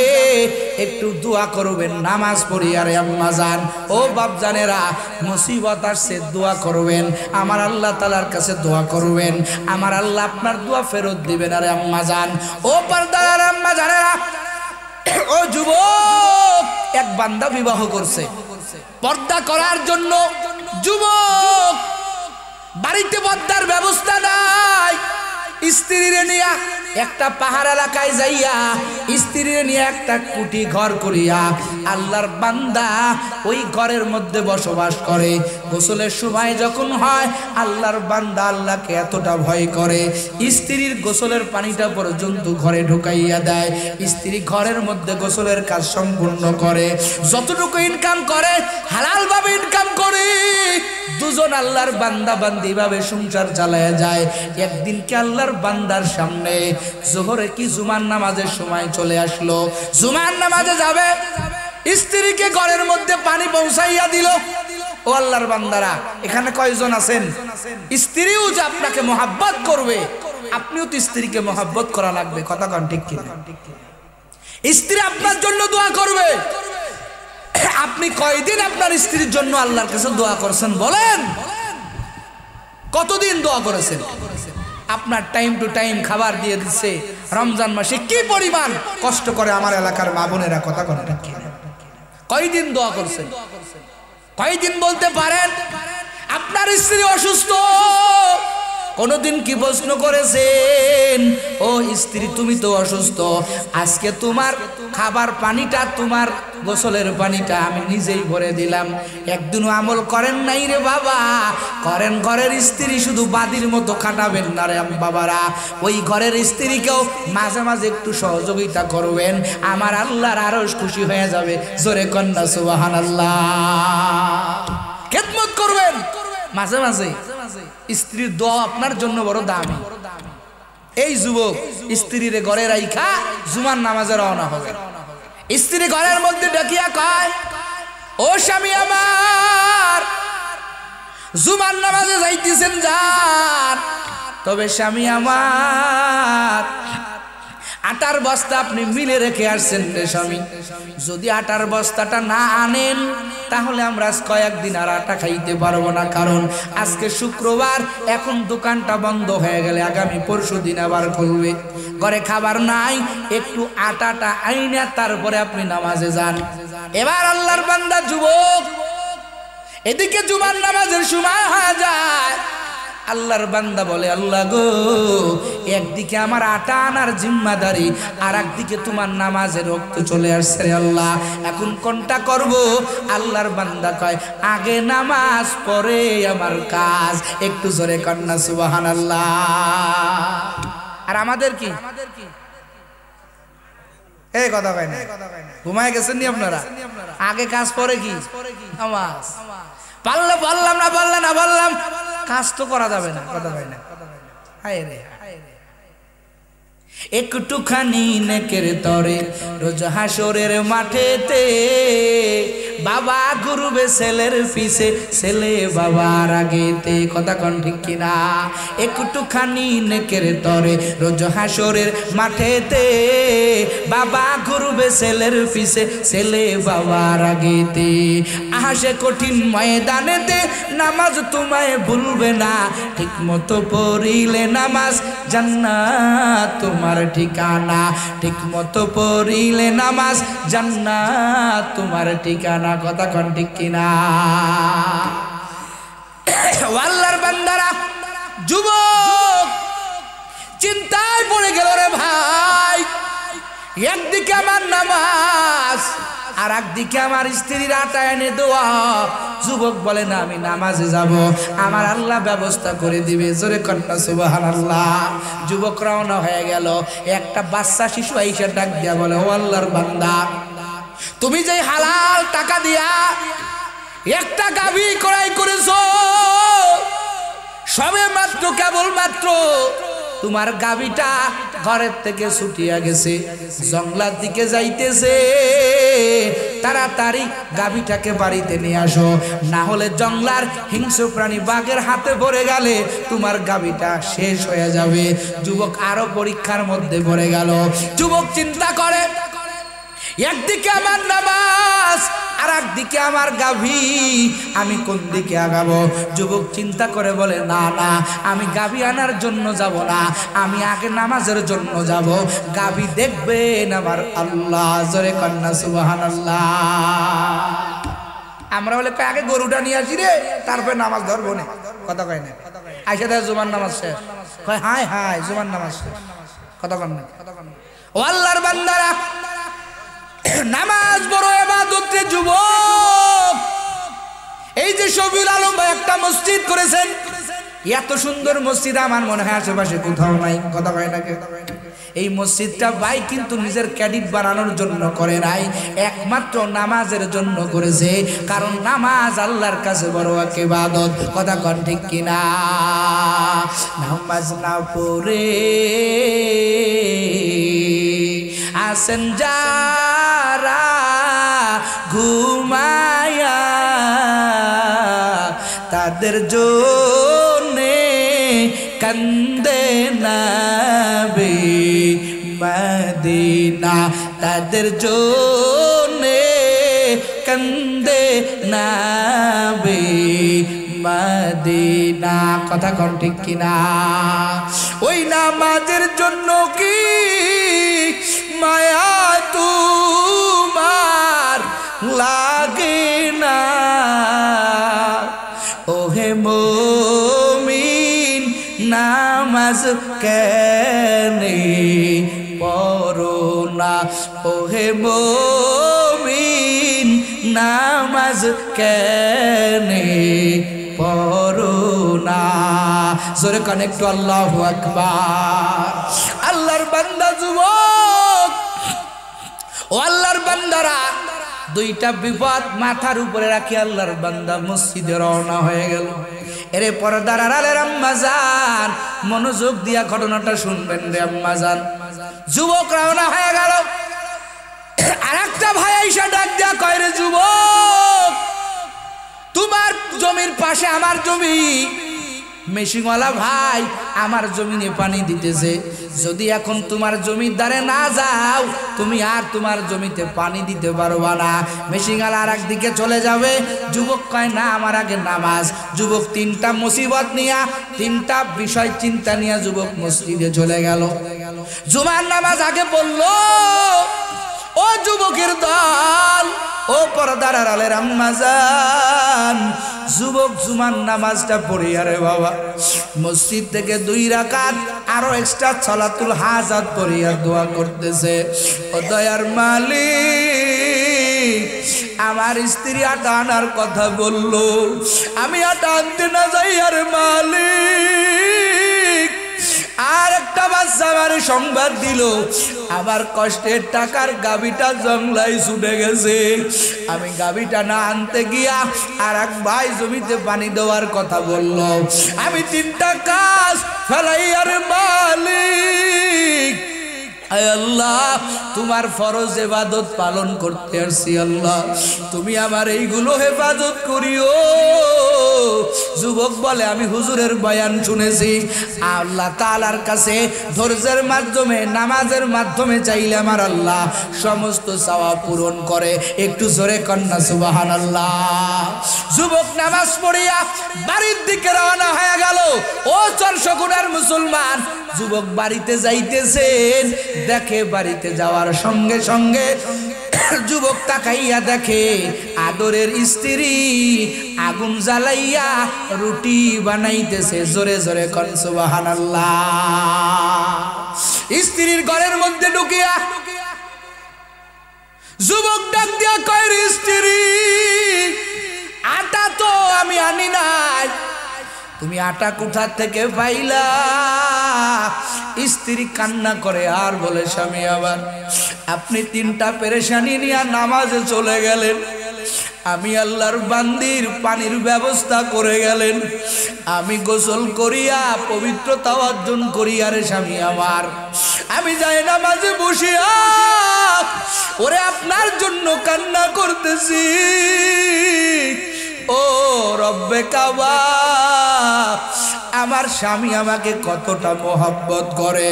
একটু দোয়া করবেন, নামাজ পড়ি। আরে আম্মা জান, ও বাপ জানেরা, মুসিবত আসছে দোয়া করবেন, আমার আল্লাহ তাআলার কাছে দোয়া করবেন, আমার আল্লাহ আপনার দোয়া ফেরত দিবেন। আরে আম্মা জান, ও পর্দার আম্মা জানেরা, ও যুবক, এক বান্দা বিবাহ করছে পর্দা করার জন্য। যুবক বাড়িতে পর্দার ব্যবস্থা নাই, স্ত্রীরে নিয়া একটা পাহাড় এলাকায় যাইয়া স্ত্রীরে নিয়ে একটা কুটি ঘর করিয়া আল্লাহর বান্দা ওই ঘরের মধ্যে বসবাস করে। গোসলের সময় যখন হয় আল্লাহর বান্দা আল্লাহকে এতটা ভয় করে, স্ত্রীর গোসলের পানিটা পর্যন্ত ঘরে ঢুকাইয়া দেয়। স্ত্রী ঘরের মধ্যে গোসলের কাজ সম্পূর্ণ করে, যতটুকু ইনকাম করে হালাল ভাবে ইনকাম করে। দুজন আল্লাহর বান্দা বান্দি ভাবে সংসার চালায়া যায়। একদিন কে আল্লাহর বান্দার সামনে জোহরে কি জুমার নামাজের সময় চলে আসলো। জুমার নামাজে যাবে, স্ত্রীকে ঘরের মধ্যে পানি পৌঁছাইয়া দিল। ও আল্লাহর বান্দারা, এখানে কয়জন আছেন স্ত্রীও যে আপনাকে মহব্বত করবে, আপনিও তো স্ত্রীকে মহব্বত করা লাগবে। কথা কন ঠিক কিনা? স্ত্রী আপনার জন্য দোয়া করবে। আপনি কয়দিন আপনার স্ত্রীর জন্য আল্লাহর কাছে দোয়া করেছেন বলেন? কতদিন দোয়া করেছেন? আপনার টাইম টু টাইম খাবার দিয়ে দিচ্ছে। রমজান মাসে কি পরিমাণ কষ্ট করে আমার এলাকার মা বোনেরা, কথা কন ঠিক কিনা? কয়দিন দোয়া করছেন? কয়দিন বলতে পারেন? আপনার স্ত্রী অসুস্থ, কোনদিন কি প্রশ্ন করেছেন ও স্ত্রী তুমি তো অসুস্থ, আজকে তোমার খাবার পানিটা, তোমার গোসলের পানিটা আমি নিজেই ভরে দিলাম? একদিনও আমল করেন নাই রে বাবা। করেন ঘরের স্ত্রী, শুধু বাদির মতো খাটাবেন না রে বাবারা। ওই ঘরের স্ত্রীকেও মাঝে মাঝে একটু সহযোগিতা করবেন, আমার আল্লাহর আরশ খুশি হয়ে যাবে। জোরে কন্যা সুবহানাল্লাহ। খেদমত করবেন মাঝে মাঝে। স্ত্রীর দোয়া আপনার জন্য বড় দামি। এই যুবক স্ত্রীর ঘরে রাইখা জুমার নামাজে রওনা হবে। স্ত্রী ঘরের মধ্যে ডাকিয়া কয়, ও স্বামী আমার, জুমার নামাজে যাইতেছেন যান, তবে স্বামী আমার আটার বস্তা আপনি মিলে রেখে আসছেন রে স্বামী। যদি আটার বস্তাটা না আনেন তাহলে আমরা কয়েকদিন আর আটা খাইতে পারবো না, কারণ আজকে শুক্রবার, এখন দোকানটা বন্ধ হয়ে গেলে আগামী পরশু দিন আবার খুলবে। ঘরে খাবার নাই, একটু আটাটা আইনা তারপরে আপনি নামাজে যান। এবার আল্লাহর বান্দা যুবক, এদিকে জুমার নামাজের সময় হয়ে যায়। আল্লাহর বান্দা বলে, আল্লাহ গো, একদিকে আমার আটা আনার জিম্মাদারি, আর একদিকে তোমার নামাজের রক্ত চলে আসছে রে আল্লাহ, এখন কোনটা করব? আল্লাহর বান্দা কয়, আগে নামাজ পরে আমার কাজ। একটু জোরে কন্যা সুবহানাল্লাহ। আর আমাদের কি এই কথা কয় না? ঘুমায় গেছেন নি আপনারা? আগে কাজ পরে কি নামাজ? পারলে বললাম, না বললে না বললাম, কাজ তো করা যাবে না। কথা হয় না? হায় রে, একটুখানি নেকের তরে রোজ হাসরের মাঠেতে, বাবা ঘুরবে ছেলের পিছে, ছেলে বাবার আগেতে। কথা কন ঠিক কিনা? একটুখানি নেকের তরে রোজ হাসরের মাঠেতে, বাবা ঘুরবে ছেলের পিছে, ছেলে বাবার আগেতে। আহাসে কঠিন ময়দানেতে নামাজ তোমায় ভুলবে না, ঠিক মতো পড়িলে নামাজ জান্নাত তোমার ঠিকানা। ঠিক মতো পড়িলে নামাজ জান্নাত তোমার ঠিকানা। কথা কন ঠিক কিনা? আল্লাহর বান্দারা, যুবক চিন্তায় পড়ে গেল রে ভাই। একদিকে আমার নামাজ, আর একদিকে আমার স্ত্রীর আটা এনে দেওয়া। যুবক বলে না, আমি নামাজে যাব, আমার আল্লাহ ব্যবস্থা করে দিবে। জোরে কন্যা সুবহানাল্লাহ। যুবক রওনা হয়ে গেল। একটা বাচ্চা শিশু আইসা ডাক দিয়া বলে, ও আল্লাহর বান্দা, তুমি যে হালাল টাকা দিয়া একটা গাভী ক্রয় করেছো, সবে মাত্র, কেবল মাত্র তোমার গাভীটা ঘরের থেকে ছুটিয়া গেছে, জঙ্গলার দিকে যাইতেছে। তাড়াতাড়ি গাভীটাকে বাড়িতে নিয়ে আসো, না হলে জঙ্গলার হিংস্র প্রাণী বাঘের হাতে পড়ে গেলে তোমার গাভীটা শেষ হয়ে যাবে। যুবক আরো পরীক্ষার মধ্যে পড়ে গেল। যুবক চিন্তা করে, একদিকে আমার নামাজ, আর একদিকে আমার গাভী, আমি কোন দিকে আগাবো? যুবক চিন্তা করে বলে, না না, আমি গাভী আনার জন্য যাব না, আমি আগে নামাজের জন্য যাব। গাভী দেখবেন আমার আল্লাহ। জোরে কন্যা সুবহানাল্লাহ। আমরা বলে আগে গরুটা নিয়ে আসি রে, তারপরে নামাজ ধরবো না। কথা কয় না? আইসা দেয় জুমার নামাজ শেষ, কয় হায় হায় জুমার নামাজ শেষ। কথা কন না? ও আল্লাহর বান্দারা, নামাজ বড় ইবাদত রে যুবক। এই যে শফিউল আলম ভাই একটা মসজিদ করেছেন, এত সুন্দর মসজিদ আমার মনে হয় আশেপাশে কোথাও নাই। কথা কয় না? এই মসজিদটা ভাই কিন্তু নিজের ক্রেডিট বাড়ানোর জন্য করে নাই, একমাত্র নামাজের জন্য করেছে। কারণ নামাজ আল্লাহর কাছে বড় এক ইবাদত। কথা কন ঠিক কিনা? নামাজ না পড়ে আসেন যারা ঘুমায়া, তাদের জন্যে কান্দে নবী মদিনা, তাদের জন্যে কান্দে নবী মদিনা। কথা কোন ঠিক কিনা? ওই নামাজের জন্য কি মায়া তোমার লাগে না? ওহে মুমিন নামাজ কেনে পড়ো না? ওহে মুমিন নামাজ কেনে পড়ো না? জোরে কানে একটু আল্লাহু আকবার। আল্লাহর বান্দা যুবক ও আল্লাহর বান্দারা, দুইটা বিপদ মাথার উপরে রাখি আল্লাহর বান্দা মসজিদে রওনা হয়ে গেল। এরে পর্দার আড়ালের আম্মাজান, মনোযোগ দিয়া ঘটনাটা শুনবেন রে আম্মাজান। যুবক রওনা হয়ে গেল। আর একটা ভাই আইসা ডাক দিয়া কয়, রে যুবক, তোমার জমির পাশে আমার জমি, মেশিনওয়ালা ভাই আমার জমিনে পানি দিতেছে, যদি এখন তোমার জমির ধারে না যাও তুমি আর তোমার জমিতে পানি দিতে পারবা না। মেশিনওয়ালা আর একদিকে চলে যাবে। যুবক কয়, না, আমার আগে নামাজ। যুবক তিনটা মুসিবত নিয়া, তিনটা বিষয় চিন্তা নিয়ে যুবক মসজিদে চলে গেল। জুমার নামাজ আগে পড়লো। ও যুবকের দল, ও পর্দার আড়ালের আম্মাজান, যুবক জুমার নামাজটা পড়িয়া রে বাবা মসজিদ থেকে 2 রাকাত আরো এক্সট্রা সালাতুল হাজাত পড়িয়া দোয়া করতেছে, ও দয়ার মালিক, আমার স্ত্রী আটা আনার কথা বললো, আমি আটা আনতে না যাই আর মালিক, আর একটা বাচ্চা আমার সংবাদ দিল আমার কষ্টের টাকার গাবিটা জংলায় ছুটে গেছে। আমি গাবিটা না আনতে গিয়া আর এক ভাই জমিতে পানি দেওয়ার কথা বলল। আমি 3টা কাজ ফেলাই আর মালিক, আয় আল্লাহ, তোমার ফরজ ইবাদত পালন করতে আসছি। আল্লাহ, তুমি আমার এইগুলো হেফাজত করিও। যুবক বলে, আমি হুজুরের বয়ান শুনেছি, আল্লাহ তাআলার কাছে ধৈর্যের মাধ্যমে, নামাজের মাধ্যমে চাইলে আমার আল্লাহ সমস্ত চাওয়া পূরণ করে। একটু জোরে কন্যা সুবহানাল্লাহ। যুবক নামাজ পড়িয়া বাড়ির দিকে রওনা হয়ে গেল। ও চরশকুনার মুসলমান, যুবক বাড়িতে যাইতেছেন, দেখে বাড়িতে যাওয়ার সঙ্গে সঙ্গে যুবক তাকাইয়া দেখে আদরের স্ত্রী আগুন জ্বালাইয়া রুটি বানাইতেছে। জোরে জোরে কোন সুবহানাল্লাহ। স্ত্রীর ঘরের মধ্যে ঢুকিয়া যুবক ডাক দিয়া কয়, রে স্ত্রী, আটা তো আমি আনি নাই, তুমি আটা কোথা থেকে পাইলা? স্ত্রী কান্না করে আর বলে, স্বামী, আবার আপনি 3টা পেরেশানি নিয়ে নামাজে চলে গেলেন, আমি আল্লাহর বান্দির পানির ব্যবস্থা করে গেলেন, আমি গোসল করিয়া পবিত্রতা অর্জন করিয়া রে স্বামী আমার, আমি যাই নামাজে বসিয়া ওরে আপনার জন্য কান্না করতেছি। ও রব্বে কাবা, আমার স্বামী আমাকে কতটা মোহাব্বত করে।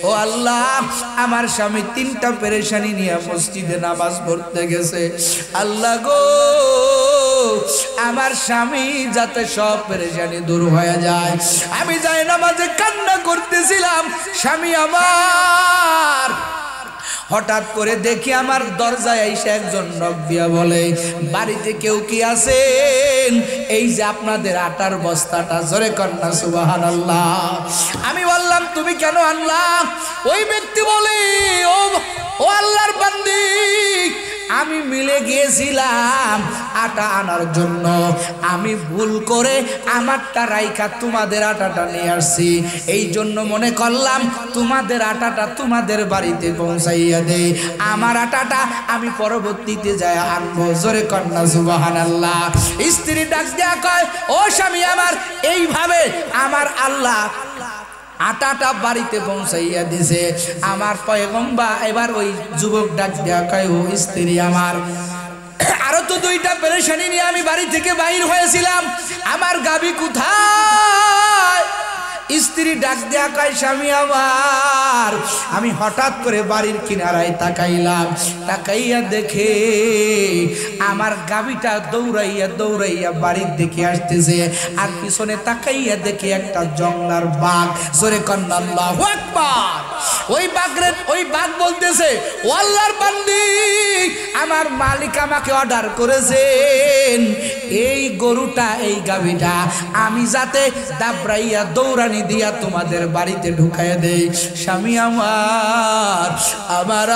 ও আল্লাহ, আমার স্বামী 3টা পেরেশানি নিয়ে মসজিদে নামাজ পড়তে গেছে। আল্লাহ গো, আমার স্বামী যাতে সব পেরেশানি দূর হয়ে যায়। আমি যাই নামাজে কান্না করতেছিলাম, স্বামী আমার হঠাৎ করে দেখি আমার দরজায় এসে একজন নক দিয়া বলে, বাড়িতে কেউ কি আছেন? এই যে আপনাদের আটার বস্তাটা। জোরে কন্যা সুবহানাল্লাহ। আমি বললাম, তুমি কেন আনলা? ওই ব্যক্তি বলে, ও আল্লাহর বান্দি, আমি মিলে গিয়েছিলাম আটা আনার জন্য, আমি ভুল করে আমারটা রাইখা তোমাদের আটাটা নিয়ে আসছি, এই জন্য মনে করলাম তোমাদের আটাটা তোমাদের বাড়িতে পৌঁছাইয়া দেই, আমার আটাটা আমি পরবর্তীতে যাই আনবো। জোরে কন্যা সুবহানাল্লাহ। স্ত্রী ডাক দেয়া কয়, ও স্বামী আমার, এইভাবে আমার আল্লাহ আটাটা বাড়িতে পৌঁছাইয়া দিছে আমার পয়গম্বর। এবার ওই যুবক ডাক দেয়া কয়, ও স্ত্রী আমার, আরো দুইটা পেরেশানি নিয়ে আমি বাড়ি থেকে বাইর হয়েছিলাম। আমার গাবি কোথায়? স্ত্রী ডাক দেয়া কয় স্বামী আমার। আমি হঠাৎ করে বাড়ির কিনারায় তাকাইলাম, তাকাইয়া দেখে আমার গাবিটা দৌড়াইয়া দৌড়াইয়া বাড়ির দিকে আসতেছে, আর পিছনে তাকাইয়া দেখে একটা জংলার বাঘ। জোরে কন্না আল্লাহু আকবার। ওই বাঘ বলতেছে, ও আল্লাহর বান্দি, আমার মালিক আমাকে অর্ডার করেছেন এই গরুটা, এই গাবিটা আমি যাতে দাবড়াইয়া দৌড়ানি দিয়া তোমাদের বাড়িতে ঢুকাইয়া দেই। স্বামী আমার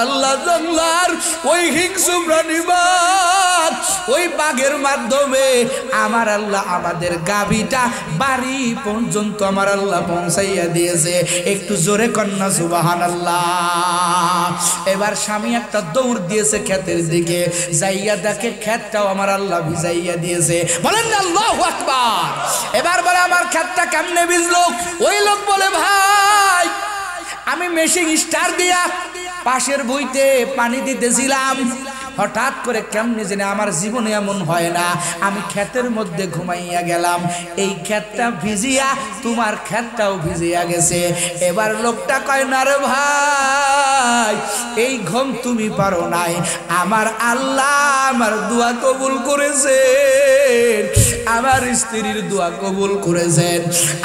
আল্লাহ জংলার ওই হিংস্র প্রাণীবাদ ওই বাঘের মাধ্যমে আমার আল্লাহ আমাদের গাবিটা বাড়ি পর্যন্ত আমার আল্লাহ পৌঁছাইয়া দিয়েছে। একটু জোরে কন্যা সুবহানাল্লাহ। এবার স্বামী একটা দৌড় দিয়েছে ক্ষেতের দিকে, যাইয়া দেখে ক্ষেতটাও আমার আল্লাহ ভিজাইয়া দিয়েছে। বলেন না আল্লাহু আকবার। এবার বলে আমার ক্ষেতটা কেমনে ভিজলো? ওই লোক বলে ভাই আমি মেশিন স্টার দিয়া পাশের বইতে পানি দিতেছিলাম, হঠাৎ করে কেমনে জানি আমার জীবনে এমন হয় না, আমি ক্ষেতের মধ্যে ঘুমাইয়া গেলাম, এই ক্ষেতটা ভিজিয়া তোমার ক্ষেতটাও ভিজিয়া গেছে। এবার লোকটা কয় না রে ভাই, এই ঘুম তুমি পারো নাই, আমার আল্লাহ আমার দোয়া কবুল করেছেন, আমার স্ত্রীর দোয়া কবুল করেছেন।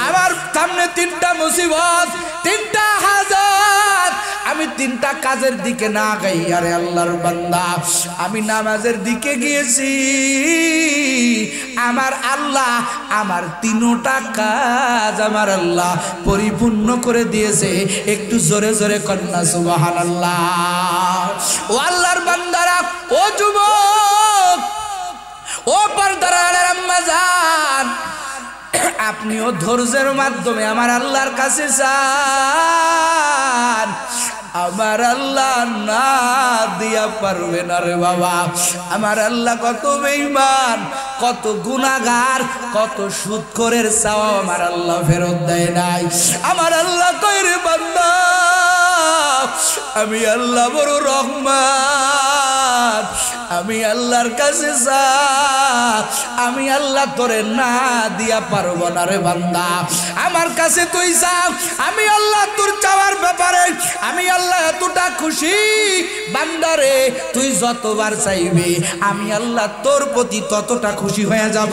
আমার সামনে তিনটা মুসিবত, তিনটা হাজাত, আমি তিনটা কাজের দিকে না গাইয়া রে আল্লাহর বান্দা আমি নামাজের দিকে গিয়েছি, আমার আল্লাহ আমার তিনটা কাজ আমার আল্লাহ পরিপূর্ণ করে দিয়েছে। একটু জোরে জোরে কন্যা সুবহানাল্লাহ। ও আল্লাহর বান্দারা, ও যুবক, ও পর্দার আলের আম্মা জান, আপনিও ধৈর্যের মাধ্যমে আমার আল্লাহর কাছে যান। আমার আল্লাহ না দিয়া পারবে না রে বাবা। আমার আল্লাহ কত বেঈমান, কত গুনাহগার, কত সুদখোরের চাওয়া আমার আল্লাহ ফেরত দেয় নাই। আমার আল্লাহ কয় রে বান্দা, আমি আল্লাহ বড় রহমান, আমি আল্লাহর কাছে যা, আমি আল্লাহ তোরে না দিয়া পারবো না রে বান্দা। আমার কাছে তুই যা, আমি আল্লাহ তোর চাওয়ার ব্যাপারে আমি আল্লাহ এতটা খুশি, বান্দারে তুই যতবার চাইবে আমি আল্লাহ তোর প্রতি ততটা খুশি হয়ে যাব।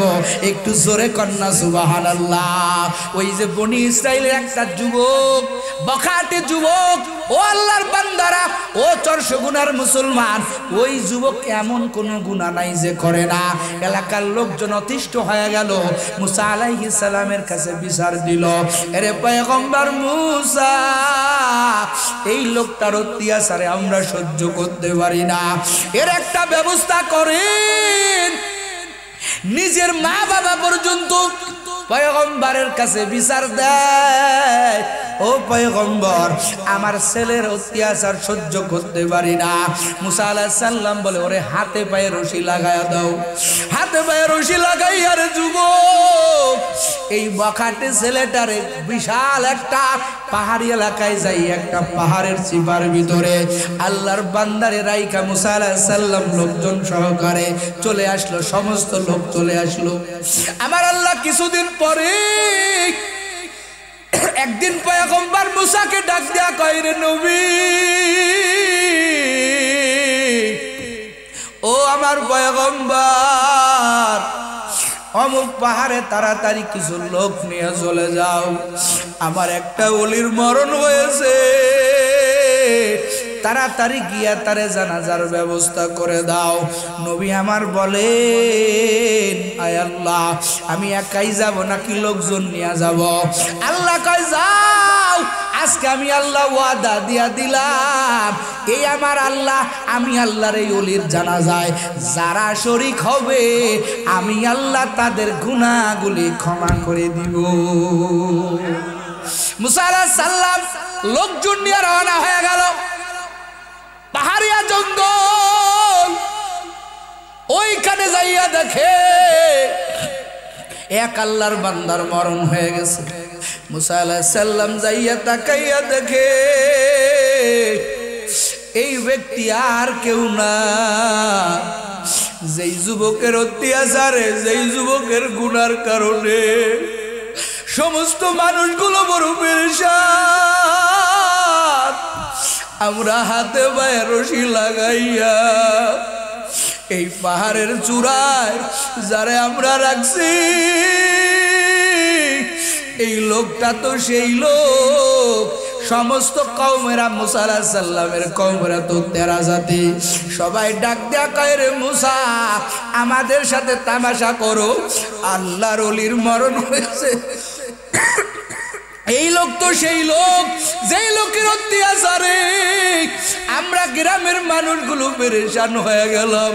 একটু জোরে কন্যা সুবহানাল্লাহ। ওই যে বনি ইসরাইলের একটা যুবক, বখাটে যুবক, ও আল্লাহর বান্দারা, ও 400 গুনার মুসলমান, ওই যুবক এমন কোন গুনাহ নাই যে করে না। এলাকার লোকজন অতিষ্ঠ হয়ে গেল, মুসা আলাইহিস সালামের কাছে বিচার দিল, আরে পয়গম্বর মুসা, এই লোকটার অত্যাচারে আমরা সহ্য করতে পারি না, এর একটা ব্যবস্থা করেন। নিজের মা বাবা পর্যন্ত পয়গম্বরের কাছে বিচার দেয়, ও পয়গম্বর আমার ছেলের অত্যাচার সহ্য করতে পারি না। মুসা আলাইহিস সালাম বলে, ওরে হাতে পায়ে রশি লাগায়া দাও। হাতে পায়ে রশি লাগাইয়া রে যুবক এই বখাটে ছেলেটারে বিশাল একটা পাহাড়ি এলাকায় যাই, একটা পাহাড়ের চিপার ভিতরে আল্লাহর বান্দারে রাইকা মুসা আলাইহিস সালাম লোকজন সহকারে চলে আসলো, সমস্ত লোক চলে আসলো। আমার আল্লাহ কিছুদিন পরে একদিন পয়গম্বর মুসাকে ডাক দেয়া কয়, রে নবী, ও আমার পয়গম্বর, অমুক পাহাড়ে তাড়াতাড়ি কিছু লোক নিয়ে চলে যাও, আমার একটা ওলির মরণ হয়েছে, তাড়াতাড়ি গিয়া তারে জানাজার ব্যবস্থা করে দাও। নবী আমার বলেন, আয় আল্লাহ, আমি একাই যাব নাকি লোকজন নিয়ে যাব? আল্লাহ কয় যাও, আজকে আমি আল্লাহ ওয়াদা দিয়া দিলাম, এই আমার আল্লাহ, আমি আল্লাহর এই ওলির জানাজায় যারা শরীক হবে আমি আল্লাহ তাদের গুনাহগুলি ক্ষমা করে দিব। মুসা আলাইহিস সালাম লোকজন নিয়ে রওনা হয়ে গেল। পাহাড়িয়া জঙ্গল, ওইখানে যাইয়া দেখে এক আল্লাহর বান্দার মরণ হয়ে গেছে। মুসা আলাইহিস সালাম যাইয়া তাকাইয়া দেখে এই ব্যক্তি আর কেউ না, যেই যুবকের অত্যাচারে, যেই যুবকের গুনার কারণে সমস্ত মানুষগুলো বড় পেরেশান, আমরা হাতে পায়ে রশি লাগাইয়া এই পাহাড়ের চূড়ায় যারে আমরা রাখছি, এই লোকটা তো সেই লোক। সমস্ত কওমেরা মুসা আলাইহিস সালামের কওমেরা তো 13 জাতি, সবাই ডাক দেয়া কয় রে মুসা আমাদের সাথে তামাশা করো, আল্লাহর ওলির মরণ হয়েছে। এই লোক তো সেই লোক যেই লোকের অত্যাচারে আমরা গ্রামের মানুষগুলো পেরেশান হয়ে গেলাম।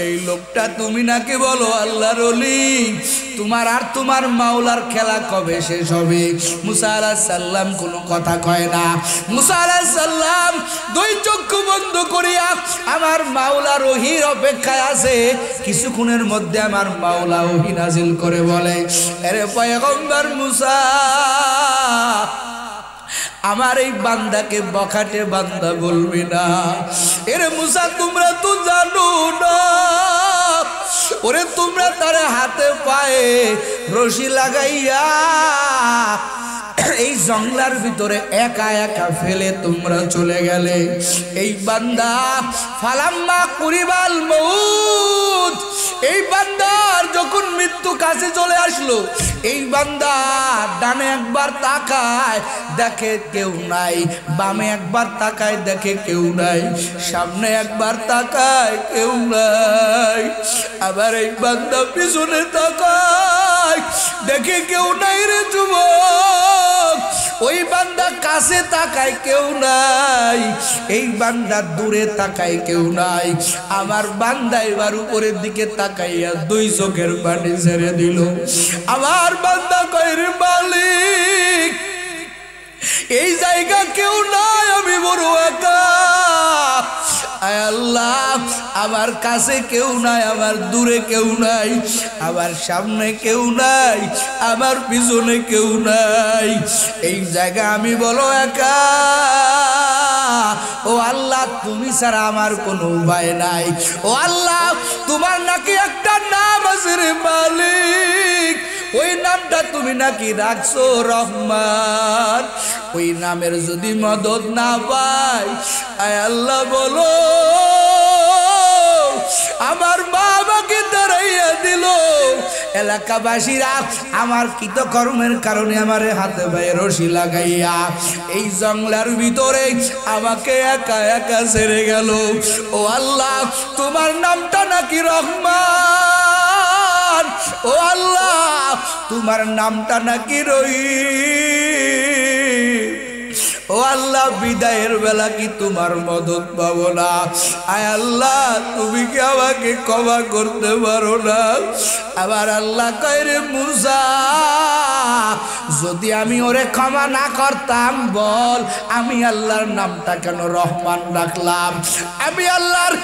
এই লোকটা তুমি নাকি বলো আল্লাহর ওলি, তোমার আর তোমার মাওলার খেলা কবে শেষ হবে? মুসা আলাইহিস সালাম কোনো কথা কয় না। মুসা আলাইহিস সালাম দুই চক্ষু বন্ধ করিয়া আমার মাওলার ওহির অপেক্ষায় আছে। কিছুক্ষণের মধ্যে আমার মাওলা ওহি নাজিল করে বলে, আরে পয়গম্বর মুসা, আমার এই বান্দাকে বখাটে বান্দা বলবি না। এরে মুসা তোমরা তো জানো না, ওরে তোমরা তার হাতে পায়ে রশি লাগাইয়া এই জঙ্গলার ভিতরে একা একা ফেলে তোমরা চলে গেলে। এই বান্দা ফালাম্মা কুরিবাল মউত, এই বান্দার যখন মৃত্যু কাছে চলে আসলো, এই বান্দা ডানে একবার তাকায় দেখে কেউ নাই, বামে একবার তাকায় দেখে কেউ নাই, সামনে একবার তাকায় কেউ নাই, আবার এই বান্দা পিছনে তাকায় দেখে কেউ নাই রে যুবক। ওই বান্দা কাছে তাকায় কেউ নাই, এই বান্দা দূরে তাকায় কেউ নাই। আমার বান্দা এবার উপরের দিকে তাকাইয়া দুই চোখের পানি ছেড়ে দিল। আমার বান্দা কয় রে মালিক, এই জায়গা কেউ নাই, আমি বড় একা। আয় আল্লাহ, আমার কাছে কেউ নাই, আমার দূরে কেউ নাই, আমার সামনে কেউ নাই, আমার পিছনে কেউ নাই, এই জায়গা আমি বলো একা। ও আল্লাহ, তুমি ছাড়া আমার কোনো উপায় নাই। ও আল্লাহ, তোমার নাকি একটা নাম আছে রে মালিক, ওই নামটা তুমি নাকি রাখছো রহমান। ওই নামের যদি মদদ না পাই, আয় আল্লাহ বলো, আমার মা আমাকে দাঁড়াইয়া দিল, এলাকাবাসীরা আমার কৃতকর্মের কারণে আমার হাতে পায়ে রশি লাগাইয়া এই জঙ্গলার ভিতরে আমাকে একা একা ছেড়ে গেল। ও আল্লাহ, তোমার নামটা নাকি রহমান। ও আল্লাহ, তোমার নামটা নাকি রহিম। ও আল্লাহ, বিদায়ের বেলা কি তোমার মদত পাবো না? আয় আল্লাহ, তুমি কি আমাকে ক্ষমা করতে পারো না? আবার আল্লাহ কয় রে মুসা, যদি আমি ওরে ক্ষমা না করতাম, বল আমি আল্লাহর নামটা কেন রহমান রাখলাম? আমি আল্লাহর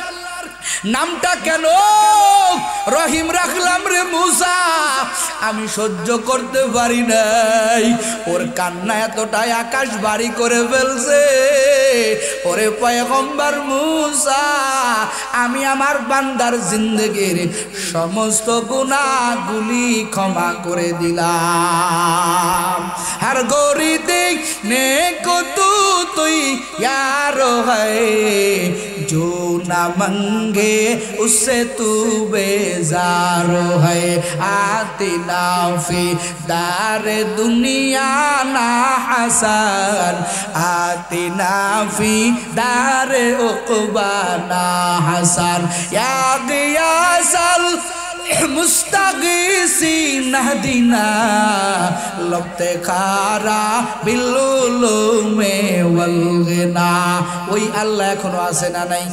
নামটা কেন রহিম রাখলাম রে মুসা? আমি সহ্য করতে পারি নাই, ওর কান্না এতটাই আকাশ বাড়ি করে ফেলছে। ওরে পয়গম্বর মুসা, আমি আমার বান্দার জিন্দেগির সমস্ত গুনাহগুলি ক্ষমা করে দিলাম। हर गोरी देखने को तू यारो है, जो ना मंगे उससे तू बेजारो है। आती नाफी दारे दुनिया ना हसन, आती नाफी दारे उक़बा ना हसन। या गियासल मुस्तगीसी नहदीना लबते खारा बिल्लुलु में वलगना। ওই আল্লাহ এখনো আছে না নাই?